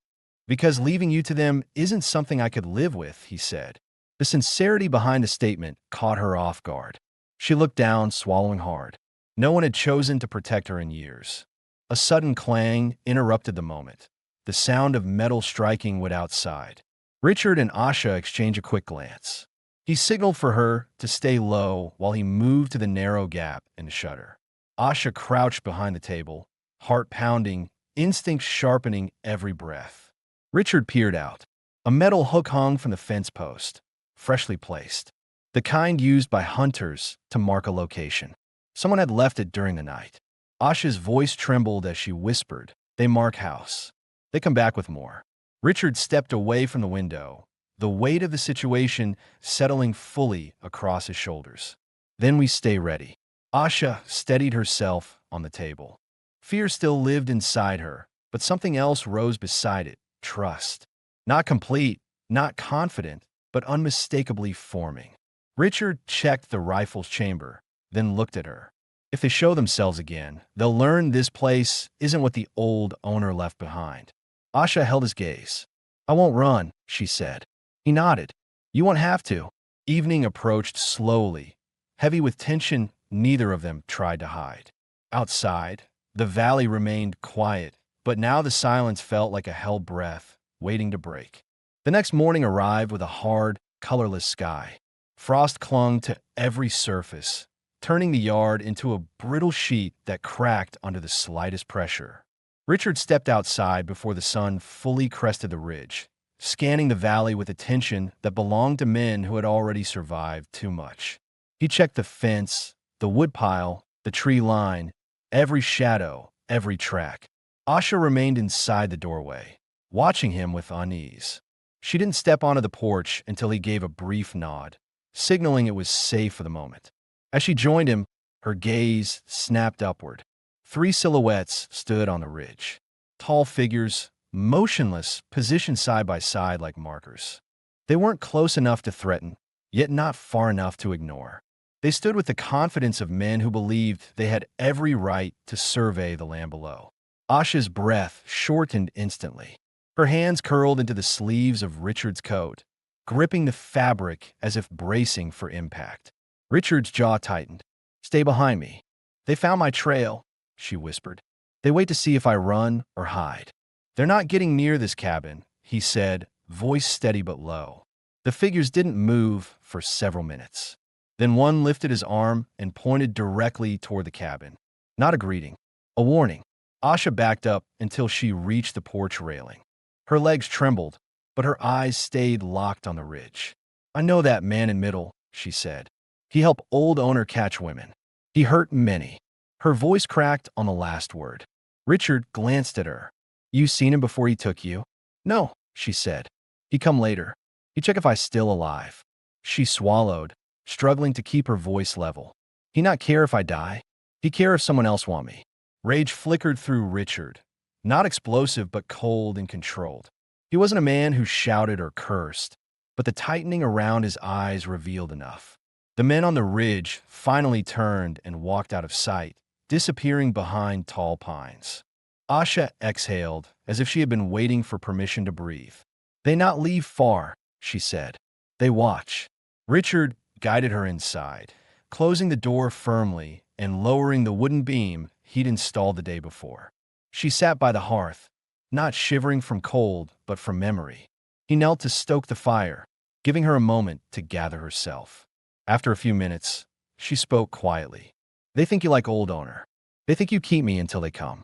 "Because leaving you to them isn't something I could live with," he said. The sincerity behind the statement caught her off guard. She looked down, swallowing hard. No one had chosen to protect her in years. A sudden clang interrupted the moment, the sound of metal striking wood outside. Richard and Asha exchanged a quick glance. He signaled for her to stay low while he moved to the narrow gap in the shutter. Asha crouched behind the table, heart pounding, instinct sharpening every breath. Richard peered out. A metal hook hung from the fence post, freshly placed, the kind used by hunters to mark a location. Someone had left it during the night. Asha's voice trembled as she whispered, "They mark house. They come back with more." Richard stepped away from the window, the weight of the situation settling fully across his shoulders. "Then we stay ready." Asha steadied herself on the table. Fear still lived inside her, but something else rose beside it, trust. Not complete, not confident, but unmistakably forming. Richard checked the rifle's chamber, then looked at her. "If they show themselves again, they'll learn this place isn't what the old owner left behind." Asha held his gaze. "I won't run," she said. He nodded. "You won't have to." Evening approached slowly. Heavy with tension, neither of them tried to hide. Outside, the valley remained quiet, but now the silence felt like a held breath, waiting to break. The next morning arrived with a hard, colorless sky. Frost clung to every surface, turning the yard into a brittle sheet that cracked under the slightest pressure. Richard stepped outside before the sun fully crested the ridge, scanning the valley with attention that belonged to men who had already survived too much. He checked the fence, the woodpile, the tree line, every shadow, every track. Asha remained inside the doorway, watching him with unease. She didn't step onto the porch until he gave a brief nod, signaling it was safe for the moment. As she joined him, her gaze snapped upward. 3 silhouettes stood on the ridge. Tall figures, motionless, positioned side by side like markers. They weren't close enough to threaten, yet not far enough to ignore. They stood with the confidence of men who believed they had every right to survey the land below. Asha's breath shortened instantly. Her hands curled into the sleeves of Richard's coat, gripping the fabric as if bracing for impact. Richard's jaw tightened. "Stay behind me." "They found my trail," she whispered. "They wait to see if I run or hide." "They're not getting near this cabin," he said, voice steady but low. The figures didn't move for several minutes. Then one lifted his arm and pointed directly toward the cabin. Not a greeting, a warning. Asha backed up until she reached the porch railing. Her legs trembled, but her eyes stayed locked on the ridge. "I know that man in middle," she said. "He helped old owner catch women. He hurt many." Her voice cracked on the last word. Richard glanced at her. "You seen him before he took you?" "No," she said. "He come later. He check if I still alive." She swallowed, struggling to keep her voice level. "He not care if I die. He care if someone else want me." Rage flickered through Richard, not explosive but cold and controlled. He wasn't a man who shouted or cursed, but the tightening around his eyes revealed enough. The men on the ridge finally turned and walked out of sight, disappearing behind tall pines. Asha exhaled as if she had been waiting for permission to breathe. "They not leave far," she said. "They watch." Richard guided her inside, closing the door firmly and lowering the wooden beam he'd installed the day before. She sat by the hearth, not shivering from cold, but from memory. He knelt to stoke the fire, giving her a moment to gather herself. After a few minutes, she spoke quietly. "They think you like old owner. They think you keep me until they come.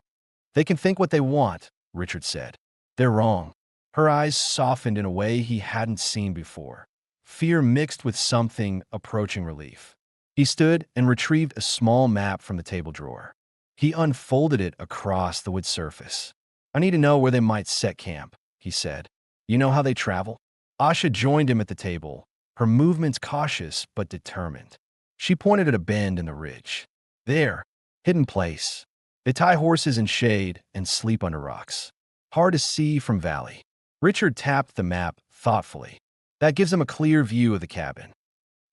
They can think what they want, Richard said. They're wrong. Her eyes softened in a way he hadn't seen before. Fear mixed with something approaching relief. He stood and retrieved a small map from the table drawer. He unfolded it across the wood surface. I need to know where they might set camp, he said. You know how they travel? Asha joined him at the table, her movements cautious but determined. She pointed at a bend in the ridge. There, hidden place. They tie horses in shade and sleep under rocks. Hard to see from valley. Richard tapped the map thoughtfully. That gives them a clear view of the cabin.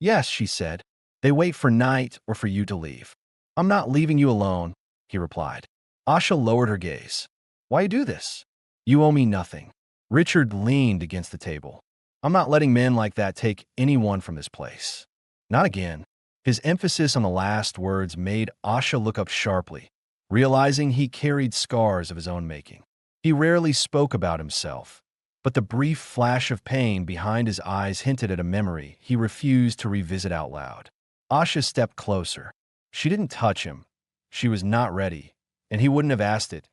Yes, she said. They wait for night or for you to leave. I'm not leaving you alone, he replied. Asha lowered her gaze. Why do this? You owe me nothing. Richard leaned against the table. I'm not letting men like that take anyone from this place. Not again. His emphasis on the last words made Asha look up sharply, realizing he carried scars of his own making. He rarely spoke about himself, but the brief flash of pain behind his eyes hinted at a memory he refused to revisit out loud. Asha stepped closer. She didn't touch him. She was not ready, and he wouldn't have asked it,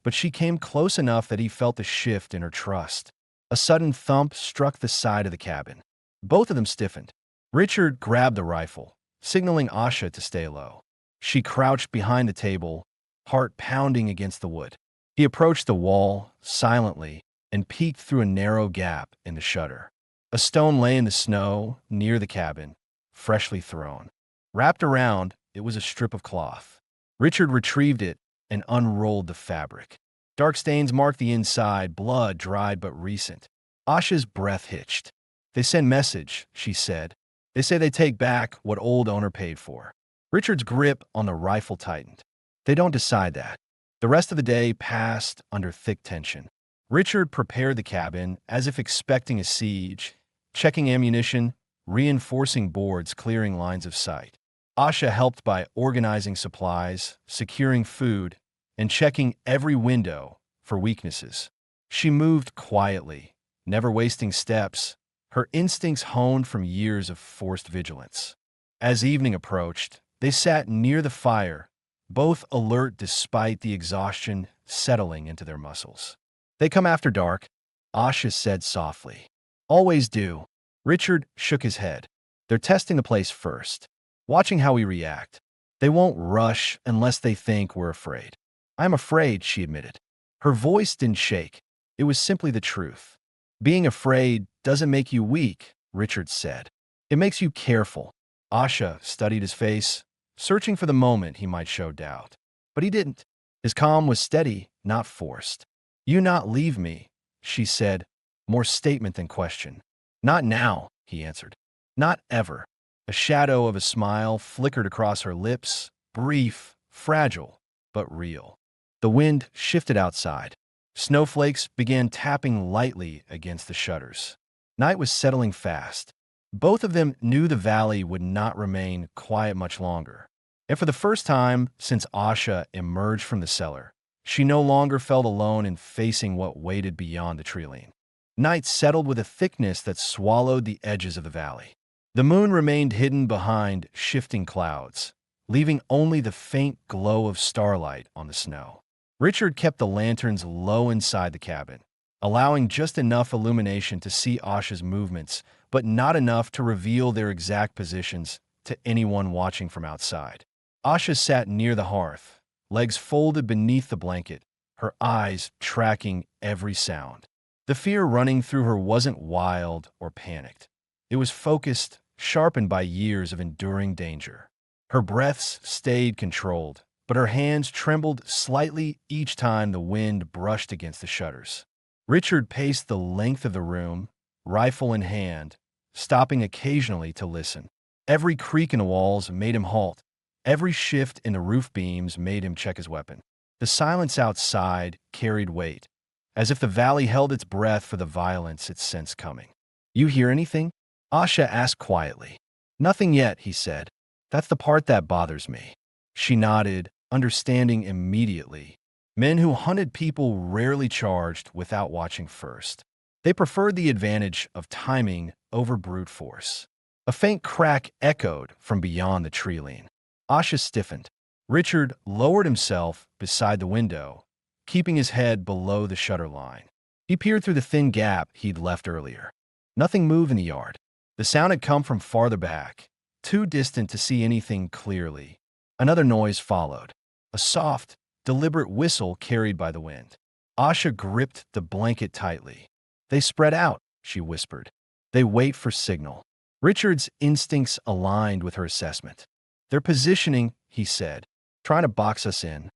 but she came close enough that he felt the shift in her trust. A sudden thump struck the side of the cabin. Both of them stiffened. Richard grabbed the rifle, signaling Asha to stay low. She crouched behind the table, heart pounding against the wood. He approached the wall, silently, and peeked through a narrow gap in the shutter. A stone lay in the snow, near the cabin, freshly thrown. Wrapped around, it was a strip of cloth. Richard retrieved it and unrolled the fabric. Dark stains marked the inside, blood dried but recent. Asha's breath hitched. They send message, she said. They say they take back what old owner paid for. Richard's grip on the rifle tightened. They don't decide that. The rest of the day passed under thick tension. Richard prepared the cabin as if expecting a siege, checking ammunition, reinforcing boards, clearing lines of sight. Asha helped by organizing supplies, securing food, and checking every window for weaknesses. She moved quietly, never wasting steps, her instincts honed from years of forced vigilance. As evening approached, they sat near the fire, both alert despite the exhaustion settling into their muscles. They come after dark, Asha said softly. Always do. Richard shook his head. They're testing the place first, watching how we react. They won't rush unless they think we're afraid. I'm afraid, she admitted. Her voice didn't shake. It was simply the truth. Being afraid doesn't make you weak, Richard said. It makes you careful. Asha studied his face, searching for the moment he might show doubt. But he didn't. His calm was steady, not forced. You not leave me, she said, more statement than question. Not now, he answered. Not ever. A shadow of a smile flickered across her lips, brief, fragile, but real. The wind shifted outside. Snowflakes began tapping lightly against the shutters. Night was settling fast. Both of them knew the valley would not remain quiet much longer. And for the first time since Asha emerged from the cellar, she no longer felt alone in facing what waited beyond the treeline. Night settled with a thickness that swallowed the edges of the valley. The moon remained hidden behind shifting clouds, leaving only the faint glow of starlight on the snow. Richard kept the lanterns low inside the cabin, allowing just enough illumination to see Asha's movements, but not enough to reveal their exact positions to anyone watching from outside. Asha sat near the hearth, legs folded beneath the blanket, her eyes tracking every sound. The fear running through her wasn't wild or panicked. It was focused, sharpened by years of enduring danger. Her breaths stayed controlled, but her hands trembled slightly each time the wind brushed against the shutters. Richard paced the length of the room, rifle in hand, stopping occasionally to listen. Every creak in the walls made him halt. Every shift in the roof beams made him check his weapon. The silence outside carried weight, as if the valley held its breath for the violence it sensed coming. You hear anything? Asha asked quietly. Nothing yet, he said. That's the part that bothers me. She nodded, understanding immediately. Men who hunted people rarely charged without watching first. They preferred the advantage of timing over brute force. A faint crack echoed from beyond the treeline. Asha stiffened. Richard lowered himself beside the window, keeping his head below the shutter line. He peered through the thin gap he'd left earlier. Nothing moved in the yard. The sound had come from farther back, too distant to see anything clearly. Another noise followed, a soft, deliberate whistle carried by the wind. Asha gripped the blanket tightly. "They spread out," she whispered. "They wait for signal." Richard's instincts aligned with her assessment. "They're positioning," he said, "trying to box us in."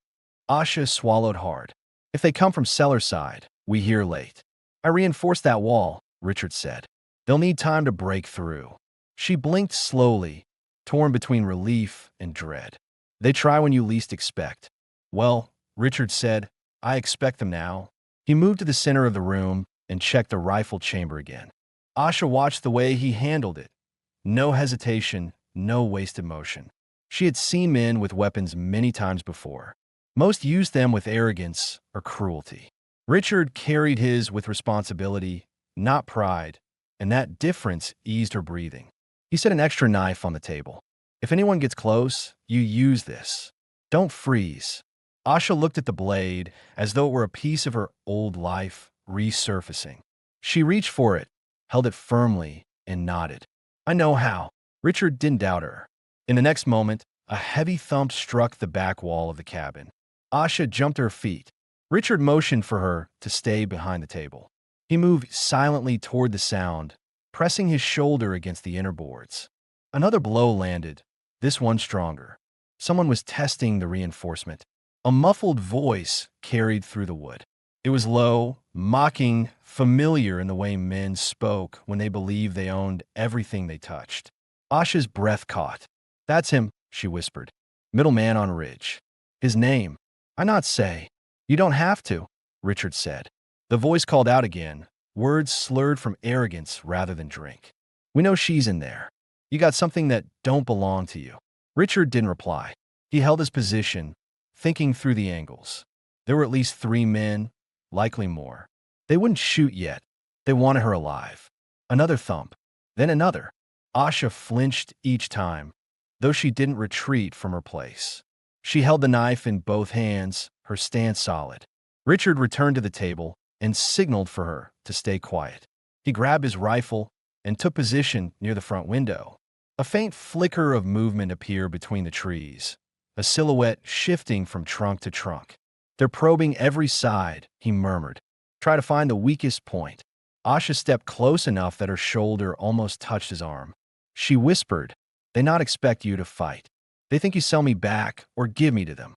Asha swallowed hard. "If they come from cellar side, we hear late." "I reinforced that wall," Richard said. "They'll need time to break through." She blinked slowly, torn between relief and dread. "They try when you least expect." "Well," Richard said, "I expect them now." He moved to the center of the room and checked the rifle chamber again. Asha watched the way he handled it. No hesitation, no wasted motion. She had seen men with weapons many times before. Most used them with arrogance or cruelty. Richard carried his with responsibility, not pride, and that difference eased her breathing. He set an extra knife on the table. "If anyone gets close, you use this. Don't freeze." Asha looked at the blade as though it were a piece of her old life resurfacing. She reached for it, held it firmly, and nodded. "I know how." Richard didn't doubt her. In the next moment, a heavy thump struck the back wall of the cabin. Asha jumped to her feet. Richard motioned for her to stay behind the table. He moved silently toward the sound, pressing his shoulder against the inner boards. Another blow landed, this one stronger. Someone was testing the reinforcement. A muffled voice carried through the wood. It was low, mocking, familiar in the way men spoke when they believed they owned everything they touched. Asha's breath caught. "That's him," she whispered. "Middleman on Ridge. His name. I not say." "You don't have to," Richard said. The voice called out again, words slurred from arrogance rather than drink. "We know she's in there. You got something that don't belong to you." Richard didn't reply. He held his position, thinking through the angles. There were at least 3 men, likely more. They wouldn't shoot yet. They wanted her alive. Another thump, then another. Asha flinched each time, though she didn't retreat from her place. She held the knife in both hands, her stance solid. Richard returned to the table and signaled for her to stay quiet. He grabbed his rifle and took position near the front window. A faint flicker of movement appeared between the trees, a silhouette shifting from trunk to trunk. "They're probing every side," he murmured. "Try to find the weakest point." Asha stepped close enough that her shoulder almost touched his arm. She whispered, "They not expect you to fight. They think you sell me back or give me to them."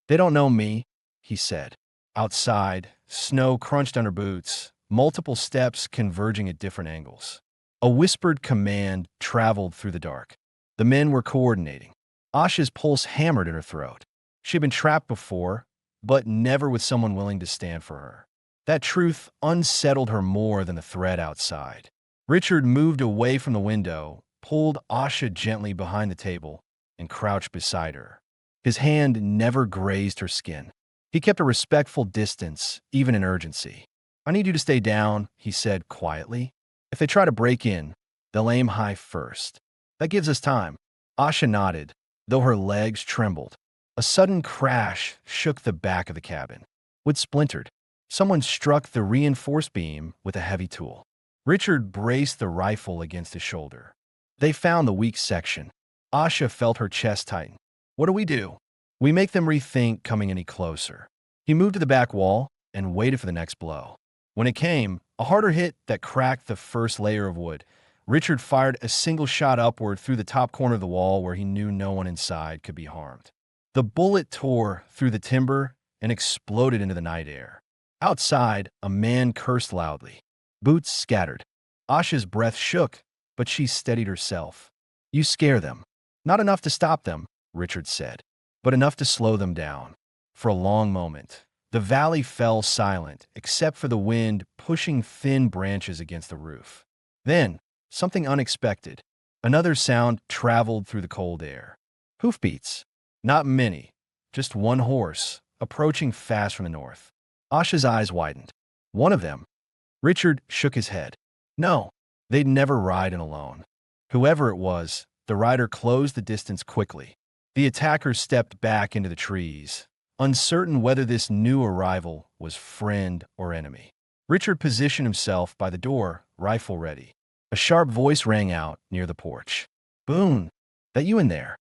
"They don't know me," he said. Outside, snow crunched under boots, multiple steps converging at different angles. A whispered command traveled through the dark. The men were coordinating. Asha's pulse hammered in her throat. She had been trapped before, but never with someone willing to stand for her. That truth unsettled her more than the threat outside. Richard moved away from the window, pulled Asha gently behind the table, and crouched beside her. His hand never grazed her skin. He kept a respectful distance, even in urgency. "I need you to stay down," he said quietly. "If they try to break in, they'll aim high first. That gives us time." Asha nodded, though her legs trembled. A sudden crash shook the back of the cabin. Wood splintered. Someone struck the reinforced beam with a heavy tool. Richard braced the rifle against his shoulder. They found the weak section. Asha felt her chest tighten. "What do we do?" "We make them rethink coming any closer." He moved to the back wall and waited for the next blow. When it came, a harder hit that cracked the first layer of wood. Richard fired a single shot upward through the top corner of the wall where he knew no one inside could be harmed. The bullet tore through the timber and exploded into the night air. Outside, a man cursed loudly. Boots scattered. Asha's breath shook, but she steadied herself. "You scare them." "Not enough to stop them," Richard said, "but enough to slow them down." For a long moment, the valley fell silent, except for the wind pushing thin branches against the roof. Then, something unexpected. Another sound traveled through the cold air. Hoofbeats. Not many, just one horse, approaching fast from the north. Asha's eyes widened. One of them. Richard shook his head. No, they'd never ride in alone. Whoever it was, the rider closed the distance quickly. The attacker stepped back into the trees, uncertain whether this new arrival was friend or enemy. Richard positioned himself by the door, rifle ready. A sharp voice rang out near the porch. "Boone, that you in there?"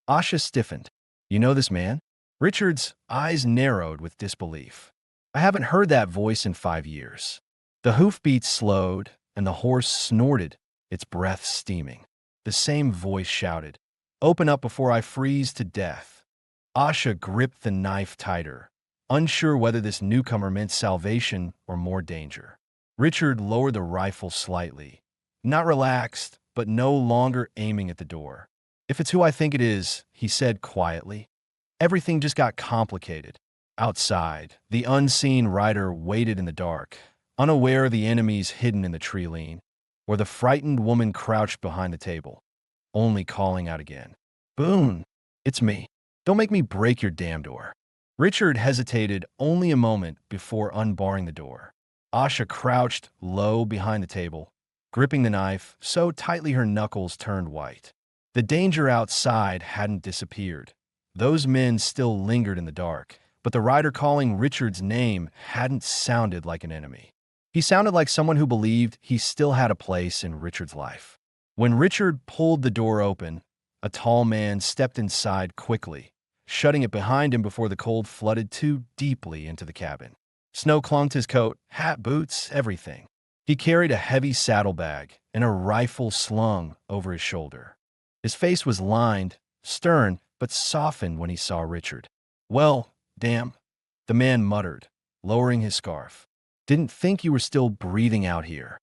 Asha stiffened. "You know this man?" Richard's eyes narrowed with disbelief. "I haven't heard that voice in 5 years." The hoofbeats slowed, and the horse snorted, its breath steaming. The same voice shouted, "Open up before I freeze to death." Asha gripped the knife tighter, unsure whether this newcomer meant salvation or more danger. Richard lowered the rifle slightly, not relaxed, but no longer aiming at the door. "If it's who I think it is," he said quietly. Everything just got complicated. Outside, the unseen rider waited in the dark, unaware of the enemies hidden in the tree lean, or the frightened woman crouched behind the table, only calling out again, "Boone, it's me. Don't make me break your damn door." Richard hesitated only a moment before unbarring the door. Asha crouched low behind the table, gripping the knife so tightly her knuckles turned white. The danger outside hadn't disappeared. Those men still lingered in the dark, but the rider calling Richard's name hadn't sounded like an enemy. He sounded like someone who believed he still had a place in Richard's life. When Richard pulled the door open, a tall man stepped inside quickly, shutting it behind him before the cold flooded too deeply into the cabin. Snow clung to his coat, hat, boots, everything. He carried a heavy saddlebag and a rifle slung over his shoulder. His face was lined, stern, but softened when he saw Richard. "Well, damn," the man muttered, lowering his scarf. "Didn't think you were still breathing out here."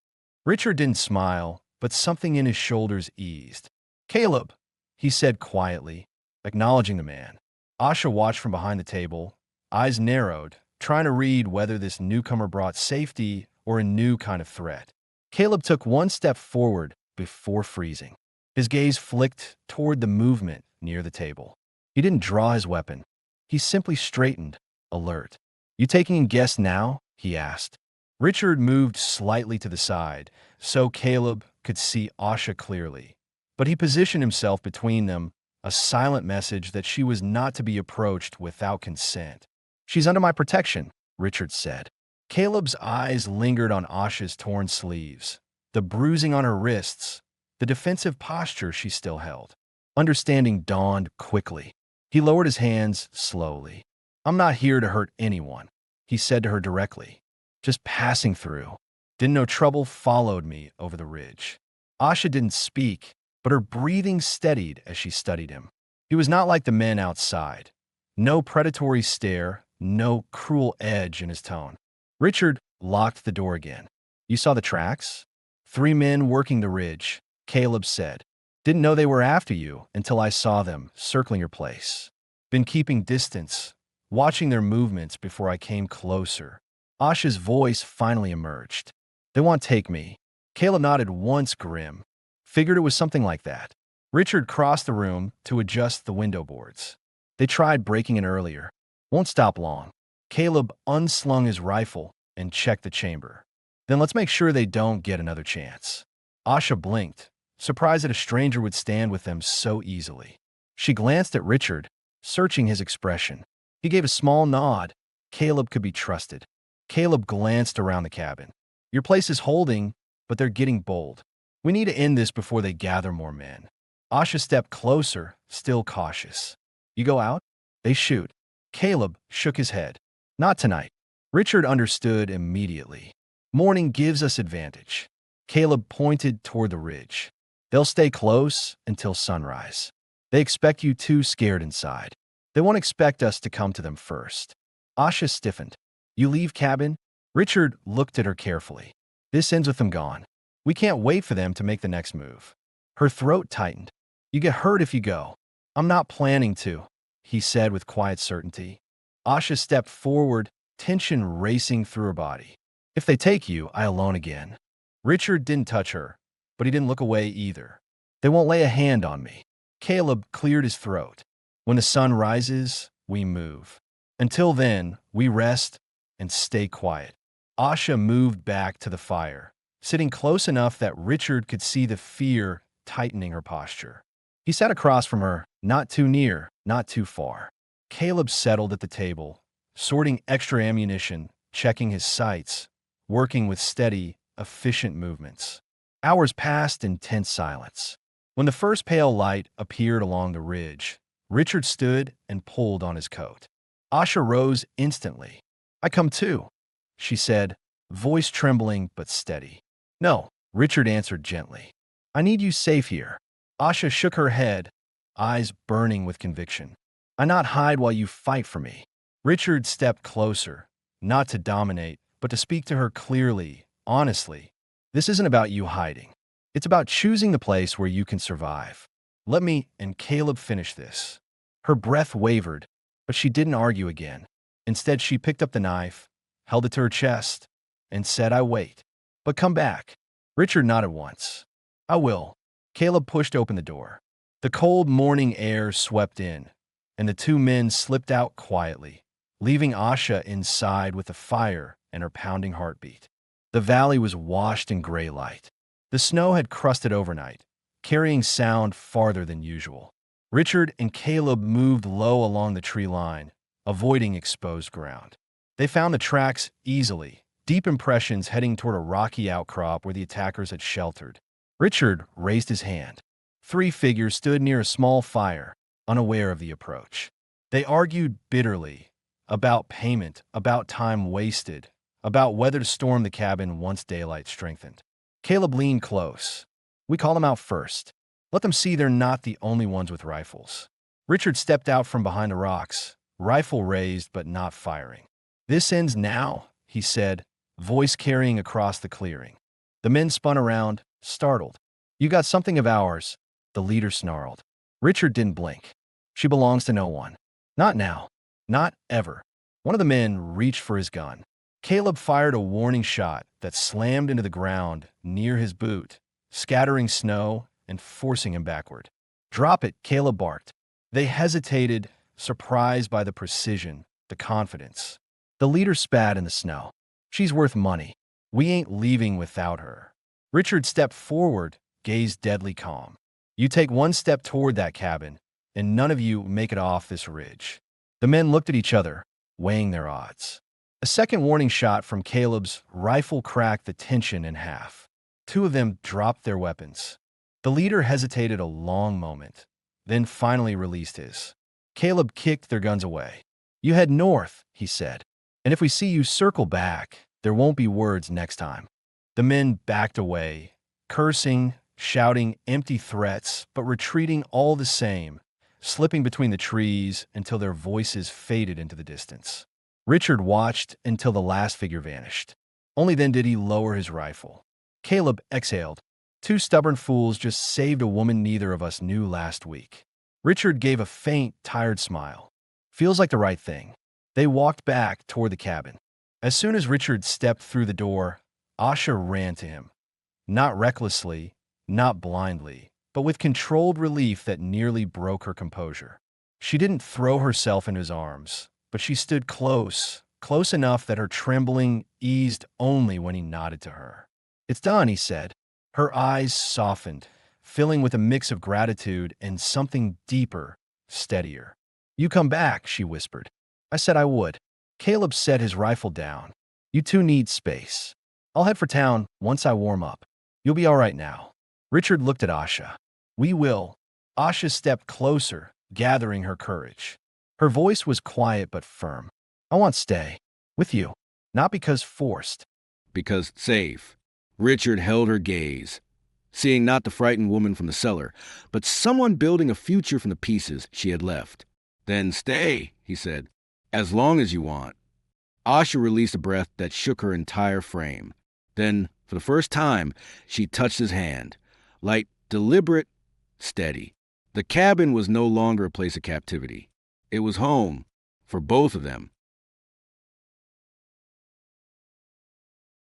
Richard didn't smile, but something in his shoulders eased. "Caleb," he said quietly, acknowledging the man. Asha watched from behind the table, eyes narrowed, trying to read whether this newcomer brought safety or a new kind of threat. Caleb took one step forward before freezing. His gaze flicked toward the movement near the table. He didn't draw his weapon. He simply straightened, alert. "You taking a guess now?" he asked. Richard moved slightly to the side, so Caleb could see Asha clearly. But he positioned himself between them, a silent message that she was not to be approached without consent. "She's under my protection," Richard said. Caleb's eyes lingered on Asha's torn sleeves, the bruising on her wrists, the defensive posture she still held. Understanding dawned quickly. He lowered his hands slowly. "I'm not here to hurt anyone," he said to her directly. "Just passing through. Didn't know trouble followed me over the ridge." Asha didn't speak, but her breathing steadied as she studied him. He was not like the men outside. No predatory stare, no cruel edge in his tone. Richard locked the door again. "You saw the tracks?" "3 men working the ridge," Caleb said. "Didn't know they were after you until I saw them circling your place. Been keeping distance, watching their movements before I came closer." Asha's voice finally emerged. "They want to take me." Caleb nodded once, grim. Figured it was something like that. Richard crossed the room to adjust the window boards. "They tried breaking in earlier. Won't stop long." Caleb unslung his rifle and checked the chamber. "Then let's make sure they don't get another chance." Asha blinked, surprised that a stranger would stand with them so easily. She glanced at Richard, searching his expression. He gave a small nod. Caleb could be trusted. Caleb glanced around the cabin. "Your place is holding, but they're getting bold. We need to end this before they gather more men." Asha stepped closer, still cautious. "You go out? They shoot." Caleb shook his head. "Not tonight." Richard understood immediately. "Morning gives us advantage." Caleb pointed toward the ridge. "They'll stay close until sunrise. They expect you too scared inside. They won't expect us to come to them first." Asha stiffened. "You leave cabin?" Richard looked at her carefully. "This ends with them gone. We can't wait for them to make the next move." Her throat tightened. "You get hurt if you go." "I'm not planning to," he said with quiet certainty. Asha stepped forward, tension racing through her body. "If they take you, I alone again." Richard didn't touch her, but he didn't look away either. "They won't lay a hand on me." Caleb cleared his throat. "When the sun rises, we move. Until then, we rest and stay quiet." Asha moved back to the fire, sitting close enough that Richard could see the fear tightening her posture. He sat across from her, not too near, not too far. Caleb settled at the table, sorting extra ammunition, checking his sights, working with steady, efficient movements. Hours passed in tense silence. When the first pale light appeared along the ridge, Richard stood and pulled on his coat. Asha rose instantly. "I come too," she said, voice trembling but steady. "No," Richard answered gently. "I need you safe here." Asha shook her head, eyes burning with conviction. "I not hide while you fight for me." Richard stepped closer, not to dominate, but to speak to her clearly, honestly. "This isn't about you hiding. It's about choosing the place where you can survive. Let me and Caleb finish this." Her breath wavered, but she didn't argue again. Instead, she picked up the knife, held it to her chest, and said, "I wait. But come back." Richard nodded once. "I will." Caleb pushed open the door. The cold morning air swept in, and the two men slipped out quietly, leaving Asha inside with the fire and her pounding heartbeat. The valley was washed in gray light. The snow had crusted overnight, carrying sound farther than usual. Richard and Caleb moved low along the tree line, avoiding exposed ground. They found the tracks easily, deep impressions heading toward a rocky outcrop where the attackers had sheltered. Richard raised his hand. Three figures stood near a small fire, unaware of the approach. They argued bitterly about payment, about time wasted, about whether to storm the cabin once daylight strengthened. Caleb leaned close. "We call them out first. Let them see they're not the only ones with rifles." Richard stepped out from behind the rocks, rifle raised but not firing. "This ends now," he said, voice carrying across the clearing. The men spun around, startled. "You got something of ours," the leader snarled. Richard didn't blink. "She belongs to no one. Not now. Not ever." One of the men reached for his gun. Caleb fired a warning shot that slammed into the ground near his boot, scattering snow and forcing him backward. "Drop it," Caleb barked. They hesitated, surprised by the precision, the confidence. The leader spat in the snow. "She's worth money. We ain't leaving without her." Richard stepped forward, gaze deadly calm. "You take one step toward that cabin, and none of you make it off this ridge." The men looked at each other, weighing their odds. A second warning shot from Caleb's rifle cracked the tension in half. Two of them dropped their weapons. The leader hesitated a long moment, then finally released his. Caleb kicked their guns away. "You head north," he said, "and if we see you circle back, there won't be words next time." The men backed away, cursing, shouting empty threats, but retreating all the same, slipping between the trees until their voices faded into the distance. Richard watched until the last figure vanished. Only then did he lower his rifle. Caleb exhaled. "Two stubborn fools just saved a woman neither of us knew last week." Richard gave a faint, tired smile. "Feels like the right thing." They walked back toward the cabin. As soon as Richard stepped through the door, Asha ran to him. Not recklessly, not blindly, but with controlled relief that nearly broke her composure. She didn't throw herself into his arms, but she stood close, close enough that her trembling eased only when he nodded to her. "It's done," he said. Her eyes softened, filling with a mix of gratitude and something deeper, steadier. "You come back," she whispered. "I said I would." Caleb set his rifle down. "You two need space. I'll head for town once I warm up. You'll be all right now." Richard looked at Asha. "We will." Asha stepped closer, gathering her courage. Her voice was quiet but firm. "I want to stay. With you. Not because forced." Because safe. Richard held her gaze, seeing not the frightened woman from the cellar, but someone building a future from the pieces she had left. "Then stay," he said, "as long as you want." Asha released a breath that shook her entire frame. Then, for the first time, she touched his hand. Light, deliberate, steady. The cabin was no longer a place of captivity. It was home, for both of them,